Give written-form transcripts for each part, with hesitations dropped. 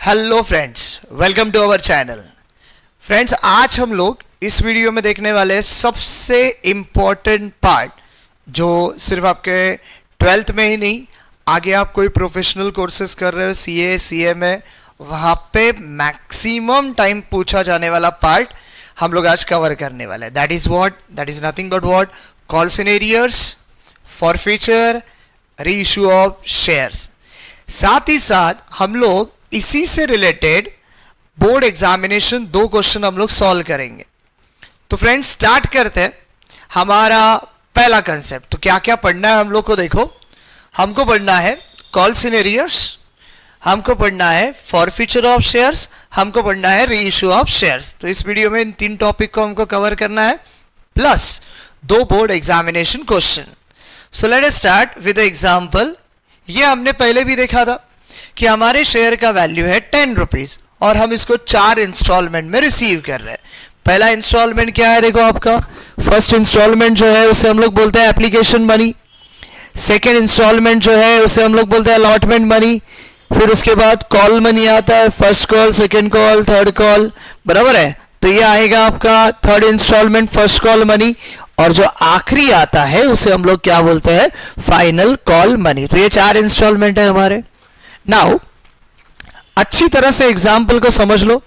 Hello friends, welcome to our channel. Friends, आज हम लोग इस वीडियो में देखने वाले सबसे इम्पॉर्टेंट पार्ट, जो सिर्फ आपके 12th में ही नहीं, आगे आप कोई प्रोफेशनल कोर्सेज कर रहे हो, सीए सीए में, वहाँ पे मैक्सिमम टाइम पूछा जाने वाला पार्ट हम लोग आज कवर करने वाले हैं। That is nothing but what, calls in arrears, forfeiture, reissue of shares. साथ ही साथ हम लोग इसी से रिलेटेड बोर्ड एग्जामिनेशन 2 क्वेश्चन हम लोग सॉल्व करेंगे। तो फ्रेंड्स, स्टार्ट करते हैं हमारा पहला कंसेप्ट। तो क्या क्या पढ़ना है हम लोग को, देखो, हमको पढ़ना है कॉल्स इन एरियर्स, हमको पढ़ना है फॉरफीचर ऑफ शेयर्स, हमको पढ़ना है रीइश्यू ऑफ शेयर्स। तो इस वीडियो में इन 3 टॉपिक को हमको कवर करना है, plus 2 board examination question. So let us start with example. ये हमने पहले भी देखा था कि हमारे शेयर का वैल्यू है 10 रुपीज और हम इसको 4 इंस्टॉलमेंट में रिसीव कर रहे हैं। पहला इंस्टॉलमेंट क्या है, देखो आपका फर्स्ट इंस्टॉलमेंट जो है उसे हम लोग बोलते हैं एप्लीकेशन मनी। सेकेंड इंस्टॉलमेंट जो है उसे हम लोग बोलते हैं अलॉटमेंट मनी। फिर उसके बाद कॉल मनी आता है, first call, second call, third call, बराबर है। तो ये आएगा आपका third instalment, first call money. और जो आखिरी आता है उसे हम लोग क्या बोलते हैं, फाइनल कॉल मनी। तो ये 4 इंस्टॉलमेंट है हमारे। नाउ अच्छी तरह से एग्जाम्पल को समझ लो।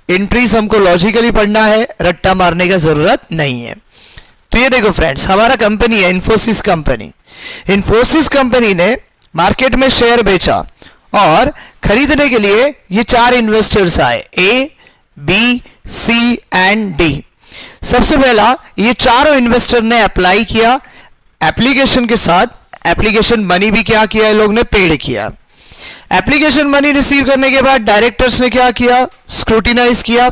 एंट्रीज हमको लॉजिकली पढ़ना है, रट्टा मारने का जरूरत नहीं है। तो ये देखो फ्रेंड्स, हमारा कंपनी है इन्फोसिस कंपनी। इन्फोसिस कंपनी ने मार्केट में शेयर बेचा और खरीदने के लिए ये 4 इन्वेस्टर्स आए, ए, बी, सी एंड डी। सबसे पहला ये चारों इन्वेस्टर ने अप्लाई किया, एप्लीकेशन के साथ एप्लीकेशन मनी भी क्या किया, लोग ने पेड किया। एप्लीकेशन मनी रिसीव करने के बाद डायरेक्टर्स ने क्या किया, स्क्रूटिनाइज किया।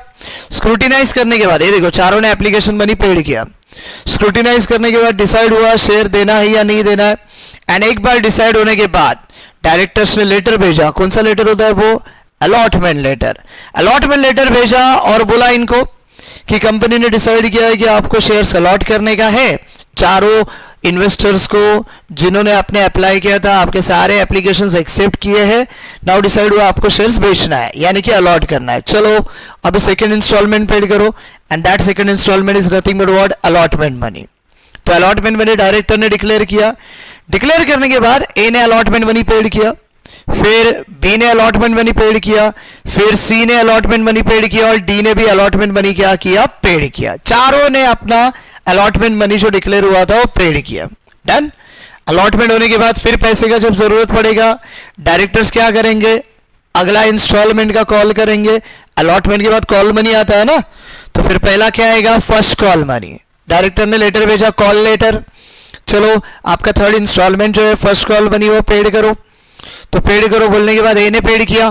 स्क्रूटिनाइज करने के बाद ये देखो, चारों ने एप्लीकेशन मनी पेड किया। स्क्रूटिनाइज करने के बाद डिसाइड हुआ शेयर देना है या नहीं देना है। एंड एक बार डिसाइड होने के बाद डायरेक्टर्स ने लेटर भेजा। कौन सा लेटर होता है वो, अलॉटमेंट लेटर। अलॉटमेंट लेटर भेजा और बोला इनको कि कंपनी ने डिसाइड किया है कि आपको शेयर्स अलॉट करने का है। चारों इन्वेस्टर्स को जिन्होंने आपने अप्लाई किया था, आपके सारे एप्लीकेशंस एक्सेप्ट किए हैं। नाउ डिसाइड हुआ आपको शेयर्स बेचना है, यानी कि अलॉट करना है। चलो अब सेकंड इंस्टॉलमेंट पेड करो, and that second instalment is nothing but what, allotment money. तो अलॉटमेंट मनी डायरेक्टर ने डिक्लेयर किया। डिक्लेयर करने के बाद ए ने अलॉटमेंट मनी पेड किया, फिर बी ने अलॉटमेंट मनी पेड किया, फिर सी ने अलॉटमेंट मनी पेड किया और डी ने भी अलॉटमेंट मनी क्या किया, पेड किया। चारों ने अपना अलॉटमेंट मनी जो डिक्लेयर हुआ था वो पेड किया। डन। अलॉटमेंट होने के बाद फिर पैसे का जब जरूरत पड़ेगा, डायरेक्टर्स क्या करेंगे, अगला इंस्टॉलमेंट का कॉल करेंगे। अलॉटमेंट के बाद कॉल मनी आता है ना, तो फिर पहला क्या आएगा, फर्स्ट कॉल मनी। डायरेक्टर ने लेटर भेजा, कॉल लेटर। चलो आपका थर्ड इंस्टॉलमेंट जो है फर्स्ट कॉल मनी वो पेड करो। तो पेड करो बोलने के बाद ए ने पेड किया,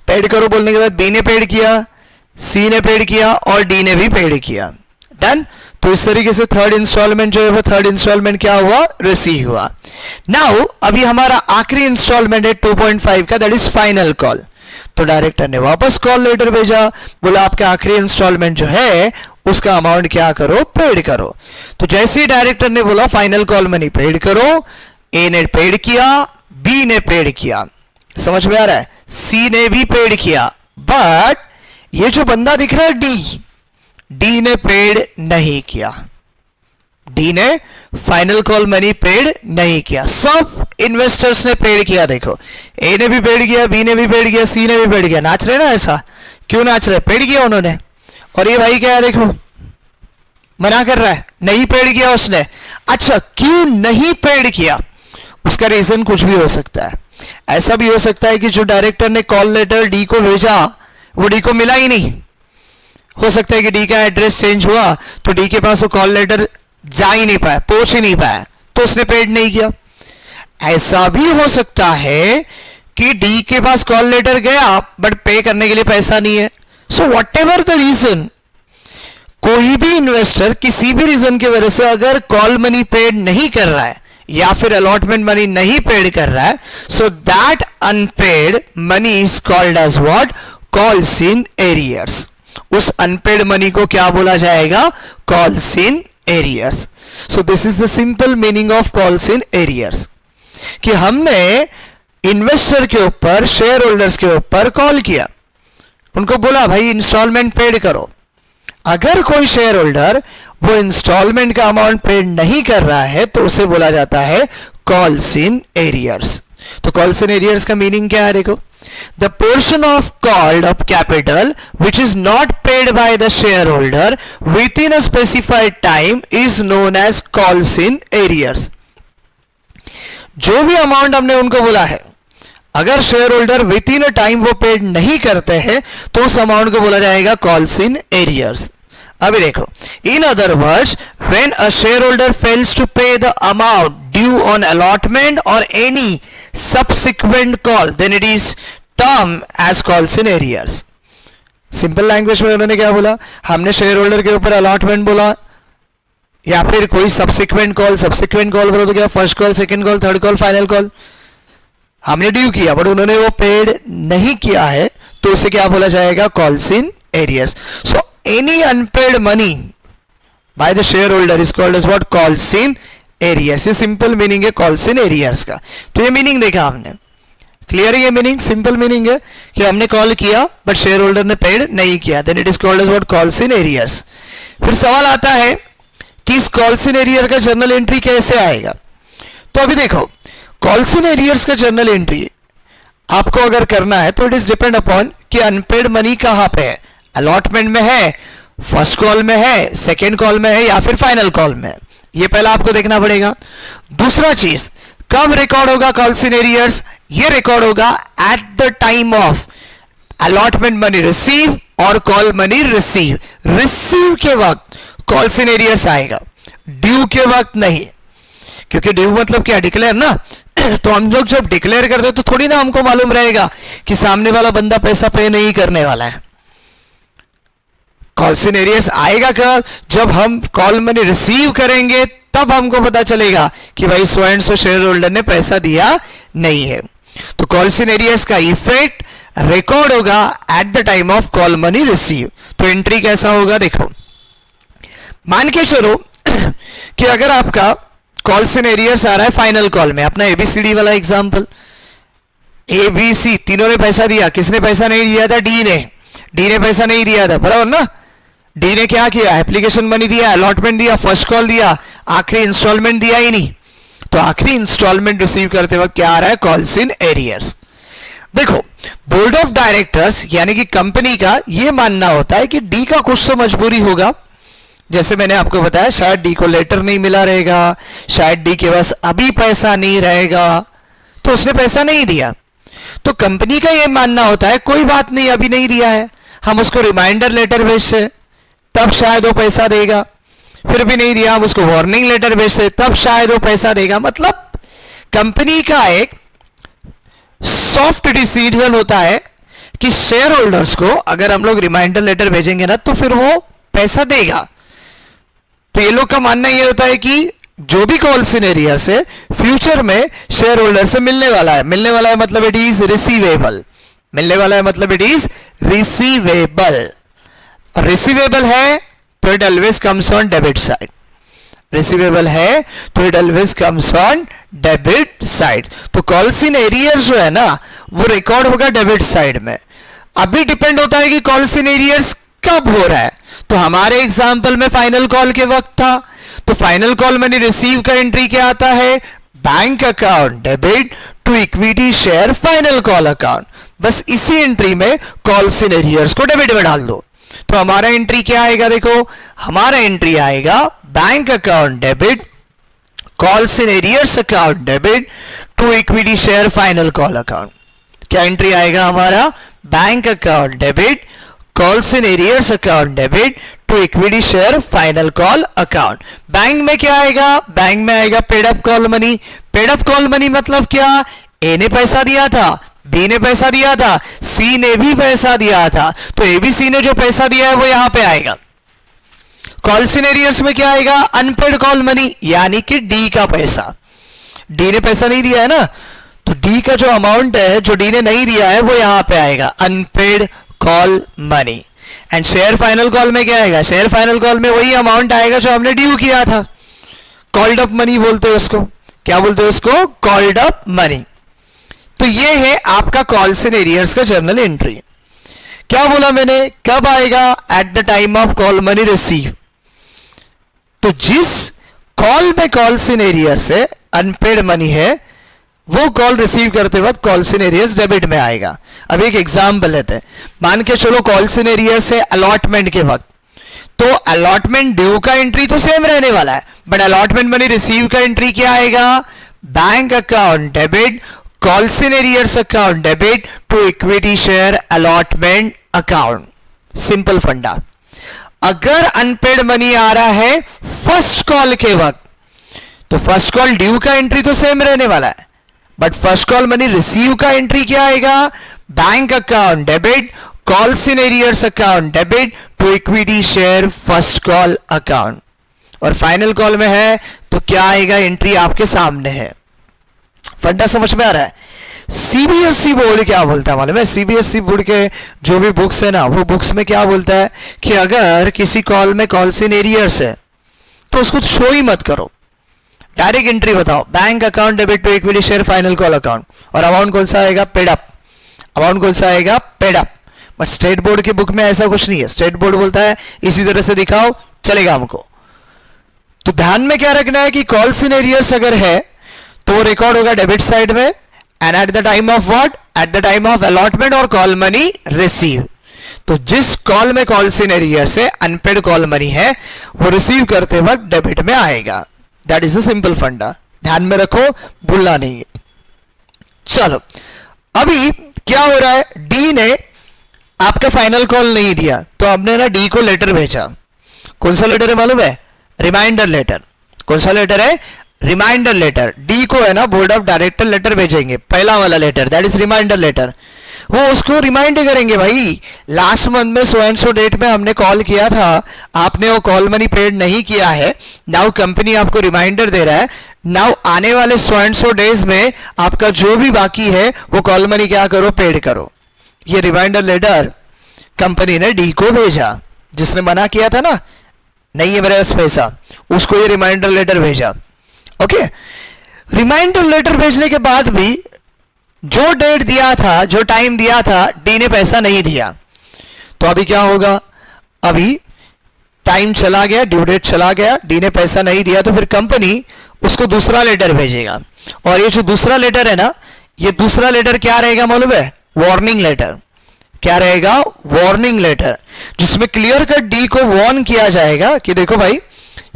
पेड करो बोलने के बाद बी ने पेड किया, सी ने पेड किया और डी ने भी पेड किया। डन। तो इस तरीके से थर्ड इंस्टॉलमेंट जो है वो थर्ड इंस्टॉलमेंट क्या हुआ, रिसीव हुआ। नाउ अभी हमारा आखिरी इंस्टॉलमेंट है 2.5 का, दैट इज फाइनल कॉल। तो डायरेक्टर ने वापस कॉल लेटर भेजा, बोला आपका आखिरी इंस्टॉलमेंट जो है उसका अमाउंट क्या करो, पेड करो। तो जैसे ही डायरेक्टर ने बोला फाइनल कॉल मनी पेड करो, ए ने पेड किया, बी ने पेड किया, समझ में आ रहा है, सी ने भी पेड किया। बट ये जो बंदा दिख रहा है डी ने पेड नहीं किया। डी ने फाइनल कॉल मनी पेड नहीं किया। सब इन्वेस्टर्स ने पेड किया। देखो, ए ने भी पेड किया, बी ने भी पेड किया, सी ने भी पेड किया। नाच रहे ना, ऐसा क्यों नाच रहे, पेड किया उन्होंने। और ये भाई क्या है, देखो मना कर रहा है, नहीं पेड किया उसने। अच्छा, क्यों नहीं पेड किया, उसका रीजन कुछ भी हो सकता है। ऐसा भी हो सकता है कि जो डायरेक्टर ने कॉल लेटर डी को भेजा वो डी को मिला ही नहीं। हो सकता है कि डी का एड्रेस चेंज हुआ तो डी के पास वो कॉल लेटर जा ही नहीं पाया, पहुंच ही नहीं पाया, तो उसने पेड नहीं किया। ऐसा भी हो सकता है कि डी के पास कॉल लेटर गया बट पे करने के लिए पैसा नहीं है। So whatever the reason, कोई भी इन्वेस्टर किसी भी रीजन की वजह से अगर कॉल मनी पेड नहीं कर रहा है या फिर अलॉटमेंट मनी नहीं पेड कर रहा है, so that unpaid money is called as what, calls in arrears. उस अनपेड मनी को क्या बोला जाएगा, calls in arrears. So this is the simple meaning of calls in arrears, कि हमने इन्वेस्टर के ऊपर, शेयर होल्डर्स के ऊपर कॉल किया, उनको बोला भाई इंस्टॉलमेंट पेड करो। अगर कोई शेयर होल्डर वो इंस्टॉलमेंट का अमाउंट पेड नहीं कर रहा है तो उसे बोला जाता है कॉल्स इन एरियर्स। तो कॉल्स इन एरियर्स का मीनिंग क्या है देखो, the portion of called up capital which is not paid by the share holder within a specified time is known as calls in arrears. जो भी amount हमने उनको बोला है, अगर shareholder within a time वो paid नहीं करते हैं तो उस अमाउंट को बोला जाएगा कॉल्स इन एरियर्स। अभी देखो, in other words when a share holder fails to pay the amount due on allotment और any subsequent call then it is term as calls in arrears. Simple language में उन्होंने क्या बोला, हमने share holder के ऊपर अलॉटमेंट बोला या फिर कोई सब्सिक्वेंट कॉल बोलो तो क्या, first call, second call, third call, final call, हमने ड्यू किया बट उन्होंने वो पेड नहीं किया है तो उसे क्या बोला जाएगा, calls in arrears. So any unpaid money by the share holder is called as what, calls in arrears. ये सिंपल मीनिंग है कॉल्स इन एरियर्स का। तो ये मीनिंग देखा हमने, क्लियर है ये मीनिंग, सिंपल मीनिंग है कि हमने कॉल किया बट शेयर होल्डर ने पेड नहीं किया, then it is called as what, calls in arrears. फिर सवाल आता है कि इस कॉल्स इन एरियर का जर्नल एंट्री कैसे आएगा। तो अभी देखो, कॉल्स इन एरियर्स का जर्नल एंट्री आपको अगर करना है तो इट इज डिपेंड अपॉन कि अनपेड मनी कहां पे है, अलॉटमेंट में है, फर्स्ट कॉल में है, सेकेंड कॉल में है या फिर फाइनल कॉल में है, ये पहला आपको देखना पड़ेगा। दूसरा चीज, कब रिकॉर्ड होगा कॉल्स इन एरियर्स, ये रिकॉर्ड होगा eight the time of allotment money receive और कॉल मनी रिसीव। रिसीव के वक्त कॉल्स इन एरियर्स आएगा, ड्यू के वक्त नहीं, क्योंकि ड्यू मतलब क्या, डिक्लेयर ना। तो हम लोग जब डिक्लेयर करते तो थोड़ी ना हमको मालूम रहेगा कि सामने वाला बंदा पैसा पे नहीं करने वाला है। कॉल्स इन एरियर्स आएगा कब, जब हम कॉल मनी रिसीव करेंगे तब हमको पता चलेगा कि भाई so and so share holder ने पैसा दिया नहीं है। तो कॉल्स इन एरियर्स का इफेक्ट रिकॉर्ड होगा eight the time of call money receive. तो एंट्री कैसा होगा देखो, मान के चलो कि अगर आपका कॉल्स इन एरियर्स आ रहा है फाइनल कॉल में, अपना एबीसीडी वाला एग्जांपल, एबीसी तीनों ने पैसा दिया, किसने पैसा नहीं दिया था, डी ने पैसा नहीं दिया था, बराबर ना। डी ने क्या किया, एप्लीकेशन मनी दिया, अलॉटमेंट दिया, फर्स्ट कॉल दिया, आखिरी इंस्टॉलमेंट दिया ही नहीं। तो आखिरी इंस्टॉलमेंट रिसीव करते वक्त क्या आ रहा है, कॉल्स इन एरियर्स। देखो, बोर्ड ऑफ डायरेक्टर्स यानी कि कंपनी का ये मानना होता है कि डी का कुछ तो मजबूरी होगा, जैसे मैंने आपको बताया शायद डी को लेटर नहीं मिला रहेगा, शायद डी के पास अभी पैसा नहीं रहेगा तो उसने पैसा नहीं दिया। तो कंपनी का यह मानना होता है कोई बात नहीं, अभी नहीं दिया है, हम उसको रिमाइंडर लेटर भेजते तब शायद वो पैसा देगा, फिर भी नहीं दिया हम उसको वार्निंग लेटर भेजते तब शायद वो पैसा देगा। मतलब कंपनी का एक सॉफ्ट डिसीजन होता है कि शेयर होल्डर्स को अगर हम लोग रिमाइंडर लेटर भेजेंगे ना तो फिर वो पैसा देगा। तो ये लोग का मानना ये होता है कि जो भी कॉल्स इन एरियर से फ्यूचर में शेयर होल्डर से मिलने वाला है मतलब इट इज रिसीवेबल, मिलने वाला है मतलब इट इज रिसीवेबल। रिसीवेबल है तो it always comes on debit side, receivable है तो it always comes on debit side. तो कॉल्स इन एरियर्स जो है ना वो रिकॉर्ड होगा डेबिट साइड में। अभी डिपेंड होता है कि कॉल्स इन एरियर्स कब हो रहा है। तो हमारे एग्जाम्पल में फाइनल कॉल के वक्त था, तो फाइनल कॉल मैंने रिसीव का एंट्री क्या आता है, bank account debit to equity share final call account. बस इसी एंट्री में कॉल्स इन एरियर्स को डेबिट में डाल दो। तो हमारा एंट्री क्या आएगा, देखो हमारा एंट्री आएगा bank account debit calls in arrears account debit to equity share final call account. क्या एंट्री आएगा हमारा, bank account debit calls in arrears account debit to equity share final call account. Bank में क्या आएगा, bank में आएगा paid up call money. Paid up call money मतलब क्या, ए ने पैसा दिया था, बी ने पैसा दिया था, सी ने भी पैसा दिया था, तो एबीसी ने जो पैसा दिया है वो यहां पे आएगा। कॉल्स इन एरियर्स में क्या आएगा, अनपेड कॉल मनी यानी कि डी का पैसा। डी ने पैसा नहीं दिया है ना, तो डी का जो अमाउंट है जो डी ने नहीं दिया है वो यहां पे आएगा unpaid call money. And share final call में क्या आएगा, शेयर फाइनल कॉल में वही अमाउंट आएगा जो हमने ड्यू किया था, कॉल्ड अप मनी बोलते हैं उसको। क्या बोलते हैं उसको, कॉल्ड अप मनी। तो ये है आपका कॉल्स एंड एरियर्स का जर्नल एंट्री। क्या बोला मैंने, कब आएगा, eight the time of call money receive. तो जिस कॉल में कॉल्स इन एरियर से अनपेड मनी है वो कॉल रिसीव करते वक्त कॉल्स इन एरियर्स डेबिट में आएगा। अब एक एग्जांपल लेते हैं, मान के चलो कॉल्स इन एरियर से अलॉटमेंट के वक्त, तो अलॉटमेंट ड्यू का एंट्री तो सेम रहने वाला है, बट अलॉटमेंट मनी रिसीव का एंट्री क्या आएगा, bank account debit, calls in arrears account debit to equity share allotment account. Simple funda. अगर अनपेड मनी आ रहा है फर्स्ट कॉल के वक्त, तो फर्स्ट कॉल ड्यू का एंट्री तो सेम रहने वाला है, but first call money receive का एंट्री क्या आएगा, bank account debit, calls in arrears account debit to equity share first call account. और फाइनल कॉल में है तो क्या आएगा, एंट्री आपके सामने है। फंडा समझ में आ रहा है। सीबीएसई बोर्ड क्या बोलता है मालूम है, सीबीएसई बोर्ड के जो भी बुक्स है ना, वो बुक्स में क्या बोलता है कि अगर किसी कॉल में कॉल्स इन एरियर्स है तो उसको शो ही मत करो, डायरेक्ट एंट्री बताओ, bank account debit to equity share final call account, और अमाउंट कौन सा आएगा, पेड अप। अमाउंट कौन सा आएगा, paid up. But state board के बुक में ऐसा कुछ नहीं है, स्टेट बोर्ड बोलता है इसी तरह से दिखाओ, चलेगा हमको। तो ध्यान में क्या रखना है कि कॉल्स इन एरियर्स अगर है तो वो रिकॉर्ड होगा डेबिट साइड में, and eight the time of what, eight the time of allotment और कॉल मनी रिसीव। तो जिस कॉल में कॉल्स इन एरियर से अनपेड कॉल मनी है वो रिसीव करते वक्त डेबिट में आएगा। दैट इज अ सिंपल फंडा, ध्यान में रखो, भूलना नहीं है। चलो अभी क्या हो रहा है, डी ने आपका फाइनल कॉल नहीं दिया तो हमने ना डी को लेटर भेजा। कौन सा लेटर है मालूम है, रिमाइंडर लेटर। कौन सा लेटर है, रिमाइंडर लेटर। डी को है ना बोर्ड ऑफ डायरेक्टर लेटर भेजेंगे, पहला वाला letter, that is reminder letter. वो उसको रिमाइंड करेंगे, भाई लास्ट मंथ में सो एंड सो डेट में हमने कॉल किया था, आपने वो कॉल मनी पेड नहीं किया है, नाउ कंपनी आपको रिमाइंडर दे रहा है, नाउ आने वाले सो एंड सो डेज में आपका जो भी बाकी है वो कॉल मनी क्या करो, पेड करो। ये रिमाइंडर लेटर कंपनी ने डी को भेजा, जिसने मना किया था ना नहीं है मेरे पास पैसा, उसको ये रिमाइंडर लेटर भेजा। ओके, रिमाइंडर लेटर भेजने के बाद भी जो डेट दिया था, जो टाइम दिया था, डी ने पैसा नहीं दिया। तो अभी क्या होगा, अभी टाइम चला गया, ड्यू डेट चला गया, डी ने पैसा नहीं दिया, तो फिर कंपनी उसको दूसरा लेटर भेजेगा। और ये जो दूसरा लेटर है ना, ये दूसरा लेटर क्या रहेगा मालूम है, वार्निंग लेटर। क्या रहेगा, वार्निंग लेटर, जिसमें क्लियर कट डी को वार्न किया जाएगा कि देखो भाई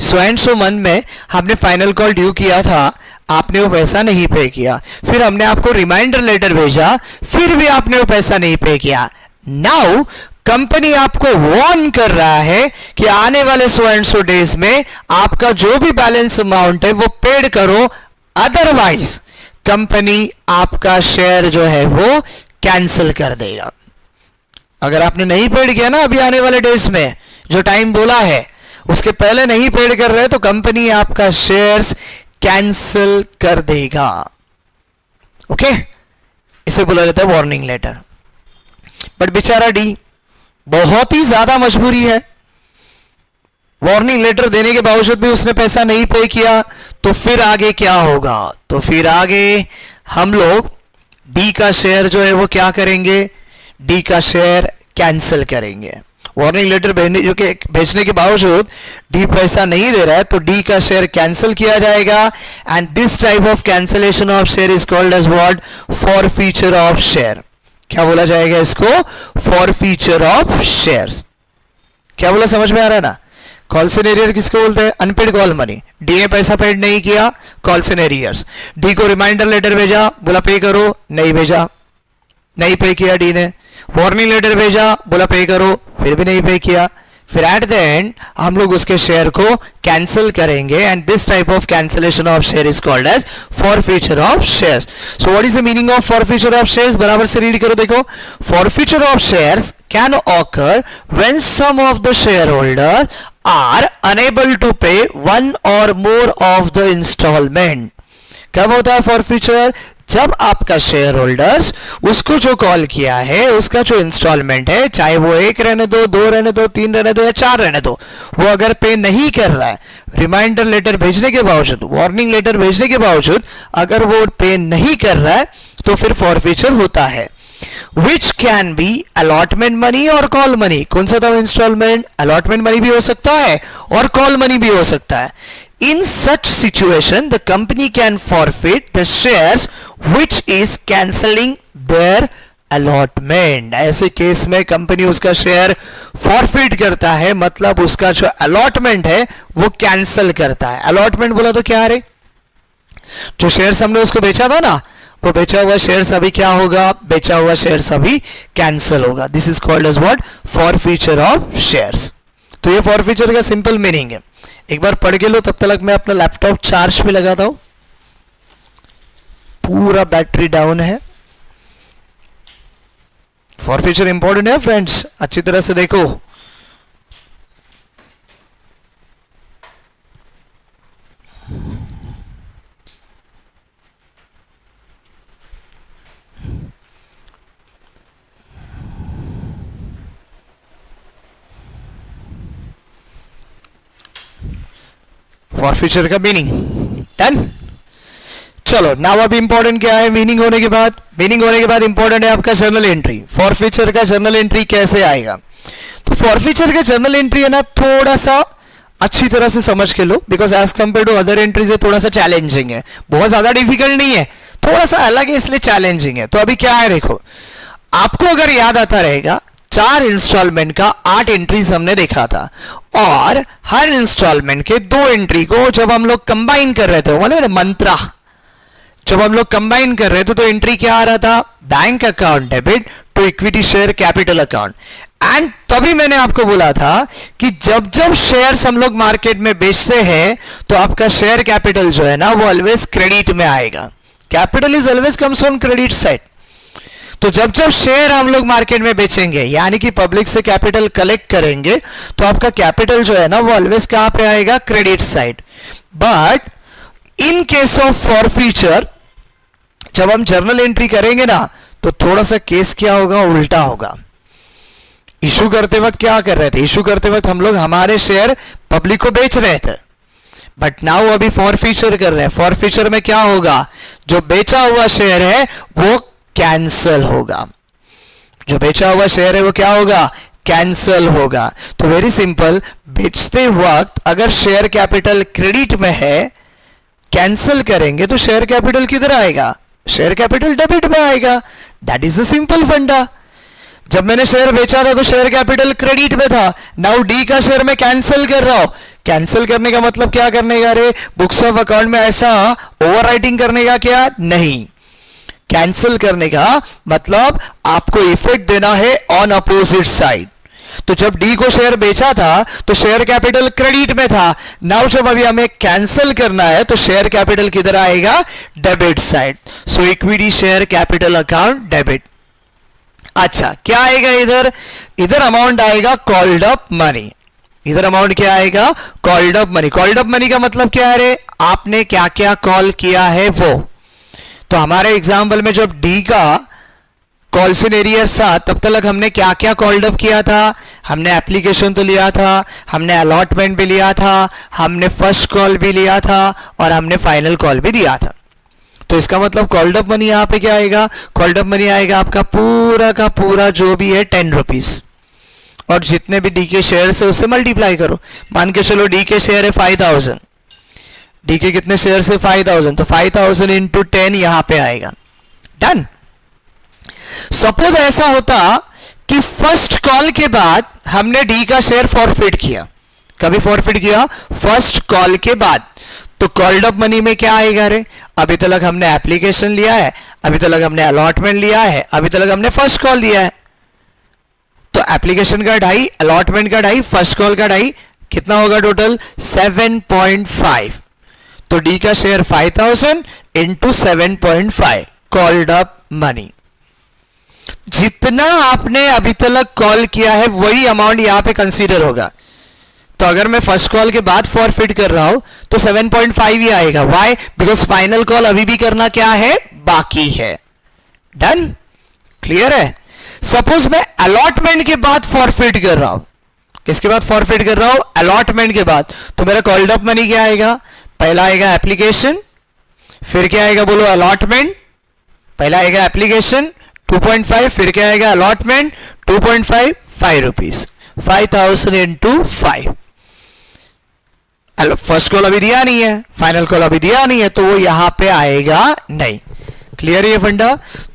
सो एंड सो मंथ में हमने फाइनल कॉल ड्यू किया था, आपने वो पैसा नहीं पे किया, फिर हमने आपको रिमाइंडर लेटर भेजा, फिर भी आपने वो पैसा नहीं पे किया। नाउ कंपनी आपको वार्न कर रहा है कि आने वाले सो एंड सो डेज में आपका जो भी बैलेंस अमाउंट है वो पेड करो, अदरवाइज कंपनी आपका शेयर जो है वो कैंसिल कर देगा। अगर आपने नहीं पेड किया ना अभी आने वाले डेज में, जो टाइम बोला है उसके पहले नहीं पेड कर रहे, तो कंपनी आपका शेयर्स कैंसिल कर देगा। ओके, इसे बोला जाता है वार्निंग लेटर। बट बेचारा डी, बहुत ही ज्यादा मजबूरी है, वार्निंग लेटर देने के बावजूद भी उसने पैसा नहीं पे किया, तो फिर आगे क्या होगा, तो फिर आगे हम लोग डी का शेयर जो है वो क्या करेंगे, डी का शेयर कैंसिल करेंगे। वार्निंग लेटर भेजने के बावजूद डी पैसा नहीं दे रहा है, तो डी का शेयर कैंसिल किया जाएगा, and this type of cancellation of share is called as what, forfeiture of share. क्या बोला जाएगा इसको, फॉरफीचर ऑफ शेयर्स। क्या बोला, समझ में आ रहा है ना। कॉल्स इन एरियर किसको बोलते हैं, अनपेड कॉल मनी। डी ने पैसा पेड नहीं किया, कॉल्स इन एरियर्स। डी को रिमाइंडर लेटर भेजा, बोला पे करो, नहीं भेजा, नहीं पे किया डी ने। वार्निंग लेटर भेजा, बोला पे करो, फिर भी नहीं पे किया। फिर एट द एंड हम लोग उसके शेयर को कैंसिल करेंगे, and this type of cancellation of share is called as forfeiture of shares. So what is the meaning of forfeiture of shares, बराबर से रीड करो, देखो। Forfeiture of shares can occur when some of the share holder are unable to pay one or more of the instalment. कब होता है forfeiture, जब आपका share holders उसको जो कॉल किया है उसका जो इंस्टॉलमेंट है, चाहे वो 1 रहने दो, 2 रहने दो, 3 रहने दो या 4 रहने दो, वो अगर पे नहीं कर रहा है, रिमाइंडर लेटर भेजने के बावजूद, वार्निंग लेटर भेजने के बावजूद अगर वो पे नहीं कर रहा है, तो फिर फॉरफीचर होता है, which can be allotment money और कॉल मनी। कौन सा था इंस्टॉलमेंट? अलॉटमेंट मनी भी हो सकता है और कॉल मनी भी हो सकता है। In such situation, the company can forfeit the shares which is cancelling their allotment. ऐसे केस में कंपनी उसका शेयर फॉरफिट करता है, मतलब उसका जो अलॉटमेंट है वो कैंसिल करता है। अलॉटमेंट बोला तो क्या रे? जो शेयर्स हमने उसको बेचा था ना, वो बेचा हुआ शेयर्स अभी क्या होगा? बेचा हुआ शेयर्स अभी कैंसिल होगा। This is called as what? Forfeiture of shares. तो ये फॉरफीचर का सिंपल मीनिंग है। एक बार पढ़ के लो, तब तक मैं अपना लैपटॉप चार्ज पे लगाता हूं। पूरा बैटरी डाउन है। फॉरफीचर इंपॉर्टेंट है फ्रेंड्स, अच्छी तरह से देखो। फॉरफीचर का मीनिंग डन। चलो नाउ अब इंपॉर्टेंट क्या है मीनिंग होने के बाद? मीनिंग होने के बाद इंपॉर्टेंट है आपका जर्नल एंट्री। फॉरफीचर का जर्नल एंट्री कैसे आएगा? तो फॉरफीचर का जर्नल एंट्री है ना, थोड़ा सा अच्छी तरह से समझ के लो, because as compare to other entries थोड़ा सा चैलेंजिंग है। बहुत ज्यादा डिफिकल्ट नहीं है, थोड़ा सा अलग है, इसलिए चैलेंजिंग है। तो अभी क्या है देखो, आपको अगर याद आता रहेगा, 4 इंस्टॉलमेंट का 8 एंट्रीज हमने देखा था, और हर इंस्टॉलमेंट के 2 एंट्री को जब हम लोग कंबाइन कर रहे थे, बोले मंत्रा, जब हम लोग कंबाइन कर रहे थे तो एंट्री क्या आ रहा था? Bank account debit to equity share capital account. And तभी मैंने आपको बोला था कि जब जब शेयर्स हम लोग मार्केट में बेचते हैं तो आपका शेयर कैपिटल जो है ना वो ऑलवेज क्रेडिट में आएगा। Capital is always comes on credit side. तो जब जब शेयर हम लोग मार्केट में बेचेंगे, यानी कि पब्लिक से कैपिटल कलेक्ट करेंगे, तो आपका कैपिटल जो है ना वो ऑलवेज कहां पे आएगा? Credit side. But in case of forfeiture, जब हम जर्नल एंट्री करेंगे ना, तो थोड़ा सा केस क्या होगा? उल्टा होगा। इशू करते वक्त क्या कर रहे थे? इशू करते वक्त हम लोग हमारे शेयर पब्लिक को बेच रहे थे, बट नाउ अभी फॉरफीचर कर रहे हैं। फॉरफीचर में क्या होगा? जो बेचा हुआ शेयर है वो कैंसल होगा। जो बेचा हुआ शेयर है वो क्या होगा? कैंसल होगा। तो वेरी सिंपल, बेचते वक्त अगर शेयर कैपिटल क्रेडिट में है, कैंसल करेंगे तो शेयर कैपिटल किधर आएगा? शेयर कैपिटल डेबिट में आएगा। दैट इज द सिंपल फंडा। जब मैंने शेयर बेचा था तो शेयर कैपिटल क्रेडिट में था, नाउ डी का शेयर मैं कैंसिल कर रहा हूं। कैंसिल करने का मतलब क्या करने का रे? बुक्स ऑफ अकाउंट में ऐसा ओवरराइटिंग करने का क्या? नहीं। कैंसिल करने का मतलब आपको इफेक्ट देना है ऑन अपोजिट साइड। तो जब डी को शेयर बेचा था तो शेयर कैपिटल क्रेडिट में था, नाउ जब अभी हमें कैंसिल करना है तो शेयर कैपिटल किधर आएगा? Debit side. So equity share capital account debit. अच्छा, क्या आएगा इधर? इधर अमाउंट आएगा कॉल्ड अप मनी। इधर अमाउंट क्या आएगा? Called up money. Called up money का मतलब क्या है रे? आपने क्या क्या कॉल किया है वो। तो हमारे एग्जाम्पल में जब डी का कॉल सिनेरियर था, तब तक हमने क्या क्या कॉल्ड अप किया था? हमने एप्लीकेशन तो लिया था, हमने अलॉटमेंट भी लिया था, हमने फर्स्ट कॉल भी लिया था, और हमने फाइनल कॉल भी दिया था। तो इसका मतलब कॉल्ड अप मनी यहां पे क्या आएगा? कॉल्ड अप मनी आएगा आपका पूरा का पूरा जो भी है 10 रुपीज, और जितने भी डी के शेयर है उससे मल्टीप्लाई करो। मान के चलो डी के शेयर है 5000, डी के कितने शेयर से? 5000, तो 5000 इंटू 10 यहां पे आएगा। डन। सपोज ऐसा होता कि फर्स्ट कॉल के बाद हमने डी का शेयर फॉरफिट किया। कभी फॉरफिट किया? फर्स्ट कॉल के बाद। तो कॉल्ड अप मनी में क्या आएगा रे? अभी तक हमने एप्लीकेशन लिया है, अभी तक हमने अलॉटमेंट लिया है, अभी तक हमने फर्स्ट कॉल दिया है। तो एप्लीकेशन का 2.5, अलॉटमेंट का 2.5, फर्स्ट कॉल का 2.5, कितना होगा टोटल? 7.5। तो डी का share 5000 into 7.5 called up money. जितना आपने अभी तक कॉल किया है वही अमाउंट यहां पे कंसीडर होगा। तो अगर मैं फर्स्ट कॉल के बाद फॉरफिट कर रहा हूं तो 7.5 ही आएगा। व्हाई? बिकॉज फाइनल कॉल अभी भी करना क्या है? बाकी है। डन। क्लियर है? सपोज मैं अलॉटमेंट के बाद फॉरफिट कर रहा हूं। किसके बाद फॉरफिट कर रहा हूं? अलॉटमेंट के बाद। तो मेरा कॉल्ड अप मनी क्या आएगा? पहला आएगा एप्लीकेशन, फिर क्या आएगा बोलो? अलॉटमेंट, पहला आएगा एप्लीकेशन 2.5, फिर क्या आएगा allotment 2.5, 5 rupees, 5000 into 5। First call अभी दिया नहीं है, फाइनल कॉल अभी दिया नहीं है, तो वो यहां पे आएगा नहीं। क्लियर है ये फंडा?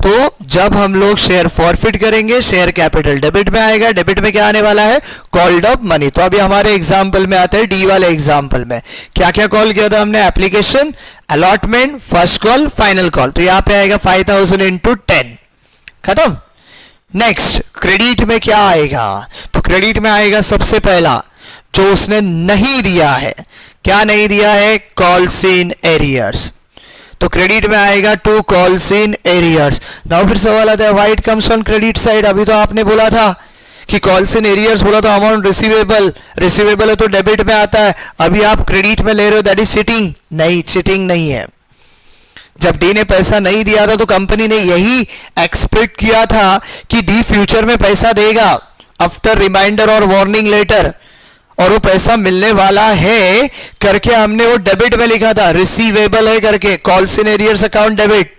तो जब हम लोग शेयर फॉरफिट करेंगे, शेयर कैपिटल डेबिट में आएगा, डेबिट में क्या आने वाला है? Called up money. तो अभी हमारे एग्जाम्पल में आते हैं, डी वाले एग्जाम्पल में क्या क्या कॉल किया था हमने? Application, allotment, first call, final call. तो यहां पे आएगा 5000 इंटू 10, खत्म। नेक्स्ट क्रेडिट में क्या आएगा? तो क्रेडिट में आएगा सबसे पहला जो उसने नहीं दिया है। क्या नहीं दिया है? Calls in arrears. तो क्रेडिट में आएगा 2 कॉल्स इन एरियर्स। नाउ फिर सवाल आता है why it comes on credit side? अभी तो आपने बोला था कि कॉल्स इन एरियर्स बोला तो अमाउंट रिसीवेबल, रिसीवेबल है तो डेबिट में आता है। अभी आप क्रेडिट में ले रहे हो, दैट इज चिटिंग। नहीं, चिटिंग नहीं है। जब डी ने पैसा नहीं दिया था तो कंपनी ने यही एक्सपेक्ट किया था कि डी फ्यूचर में पैसा देगा आफ्टर रिमाइंडर और वार्निंग लेटर, और वो पैसा मिलने वाला है करके हमने वो डेबिट में लिखा था, रिसीवेबल है करके, calls in arrears account debit.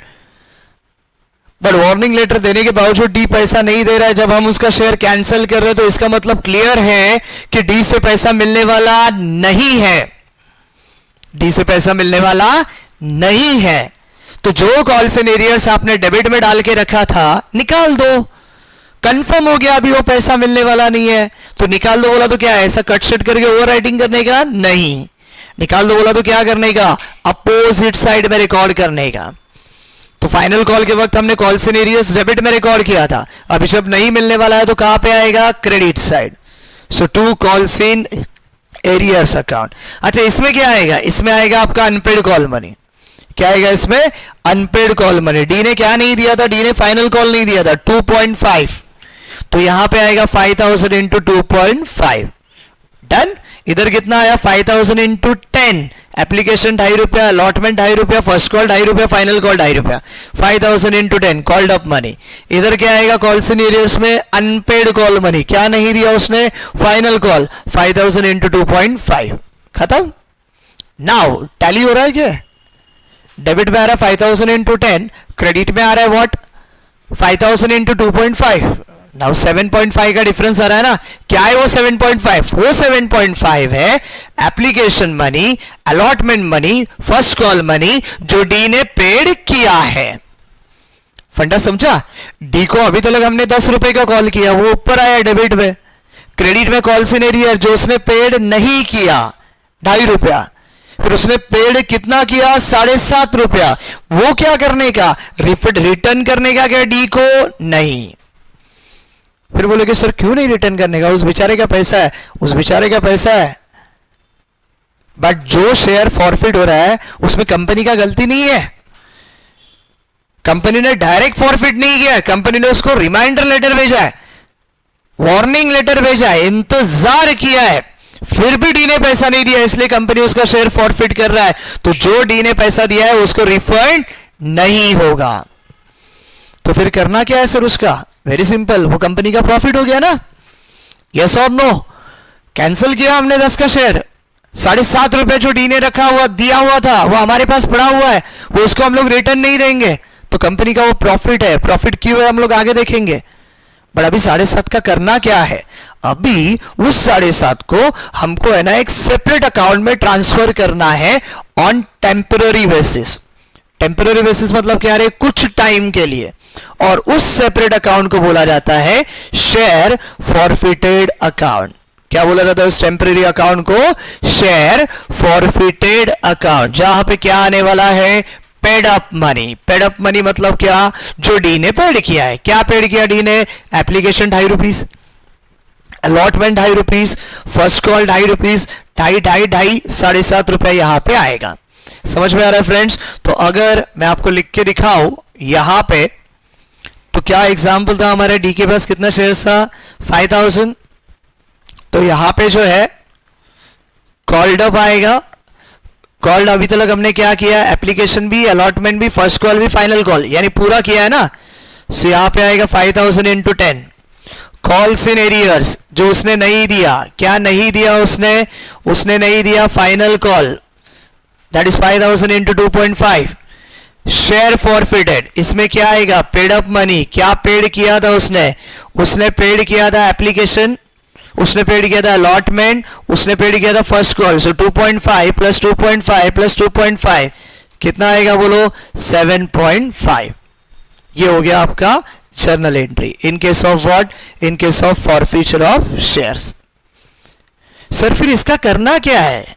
But warning letter देने के बावजूद डी पैसा नहीं दे रहा है। जब हम उसका शेयर कैंसिल कर रहे हैं तो इसका मतलब क्लियर है कि डी से पैसा मिलने वाला नहीं है, डी से पैसा मिलने वाला नहीं है। तो जो कॉल्स इन एरियर्स आपने डेबिट में डाल के रखा था निकाल दो। कंफर्म हो गया अभी वो पैसा मिलने वाला नहीं है तो निकाल दो बोला तो क्या है? ऐसा कट शट करके ओवर राइटिंग करने का नहीं। निकाल दो बोला तो क्या करने का? अपोजिट साइड में रिकॉर्ड करने का। तो फाइनल कॉल के वक्त हमने कॉल्स इन एरियर्स डेबिट में रिकॉर्ड किया था, अभी जब नहीं मिलने वाला है तो कहां पे आएगा? Credit side. So 2 calls in arrears account. अच्छा इसमें क्या आएगा? इसमें आएगा आपका अनपेड कॉल मनी। क्या आएगा इसमें? Unpaid call money. डी ने क्या नहीं दिया था? डी ने फाइनल कॉल नहीं दिया था 2.5, तो यहां पे आएगा 5000 इंटू 2.5। डन। इधर कितना आया? 5000 इंटू 10। एप्लीकेशन 2.5 रुपया, अलॉटमेंट 2.5 रुपया, फर्स्ट कॉल 2.5 रुपया, फाइनल कॉल 2.5 रुपया, 5000 इंटू 10 कॉल्ड अप मनी। इधर क्या आएगा? कॉल्स इन एरियर्स में अनपेड कॉल मनी। क्या नहीं दिया उसने? फाइनल कॉल, 5000 इंटू 2.5, खत्म। नाउ टैली हो रहा है क्या? डेबिट में आ रहा है 5000 इंटू 10, क्रेडिट में आ रहा है व्हाट? 5000 इंटू 2.5। नाउ 7.5 का डिफरेंस आ रहा है ना? क्या है वो 7.5? वो 7.5 है application money, allotment money, first call money जो डी ने पेड किया है। फंडा समझा? डी को अभी तक हमने 10 रुपए का कॉल किया, वो ऊपर आया डेबिट में। क्रेडिट में कॉल्स इन एरियर जो उसने पेड नहीं किया 2.5 रुपया, फिर उसने पेड कितना किया? 7.5 रुपया। वो क्या करने का? रिटर्न करने का क्या डी को? नहीं। फिर बोले कि सर क्यों नहीं रिटर्न करने का? उस बेचारे का पैसा है, उस बेचारे का पैसा है। बट जो शेयर फॉरफिट हो रहा है उसमें कंपनी का गलती नहीं है। कंपनी ने डायरेक्ट फॉरफिट नहीं किया, कंपनी ने उसको रिमाइंडर लेटर भेजा है, वार्निंग लेटर भेजा है, इंतजार किया है, फिर भी डी ने पैसा नहीं दिया, इसलिए कंपनी उसका शेयर फॉरफिट कर रहा है। तो जो डी ने पैसा दिया है उसको रिफंड नहीं होगा। तो फिर करना क्या है सर उसका? वेरी सिंपल, वो कंपनी का प्रॉफिट हो गया ना? यस और नो? कैंसिल किया हमने 10 का शेयर, 7.5 रुपए जो डी ने रखा हुआ दिया हुआ था वो हमारे पास पड़ा हुआ है, वो उसको हम लोग रिटर्न नहीं देंगे, तो कंपनी का वो प्रॉफिट है। प्रॉफिट क्यों है हम लोग आगे देखेंगे। बट अभी 7.5 का करना क्या है? अभी उस 7.5 को हमको है ना एक सेपरेट अकाउंट में ट्रांसफर करना है on temporary basis. Temporary basis मतलब क्या है? कुछ टाइम के लिए। और उस सेपरेट अकाउंट को बोला जाता है शेयर फॉरफिटेड अकाउंट। क्या बोला जाता है उस टेम्पररी अकाउंट को? शेयर फॉरफिटेड अकाउंट, जहां पे क्या आने वाला है? Paid up money. Paid up money मतलब क्या? जो डी ने पेड किया है। क्या पेड किया डी ने? Application 2.5 rupees, allotment 2.5 rupees, first call 2.5 rupees, 2.5 7.5 रुपए यहां पे आएगा। समझ में आ रहा है फ्रेंड्स? तो अगर मैं आपको लिख के दिखाऊं यहां पे, तो क्या एग्जाम्पल था हमारे? डी के पास कितना शेयर था? 5000। तो यहां पे जो है कॉल्ड अप आएगा। कॉल्ड अभी तक हमने क्या किया? एप्लीकेशन भी, अलॉटमेंट भी, फर्स्ट कॉल भी, फाइनल कॉल, यानी पूरा किया है ना? सो यहां पे आएगा 5000 इंटू 10। कॉल्स इन एरियर्स जो उसने नहीं दिया, क्या नहीं दिया उसने? उसने नहीं दिया final call, that is 5000 into 2.5। Share forfeited, इसमें क्या आएगा? Paid up money. क्या पेड किया था उसने पेड किया था एप्लीकेशन, उसने पेड किया था अलॉटमेंट, उसने पेड किया था फर्स्ट कॉल। सो 2.5 प्लस 2.5 प्लस 2.5 कितना आएगा बोलो? 7.5। ये हो गया आपका journal entry in case of what? In case of forfeiture of shares. Sir फिर इसका करना क्या है?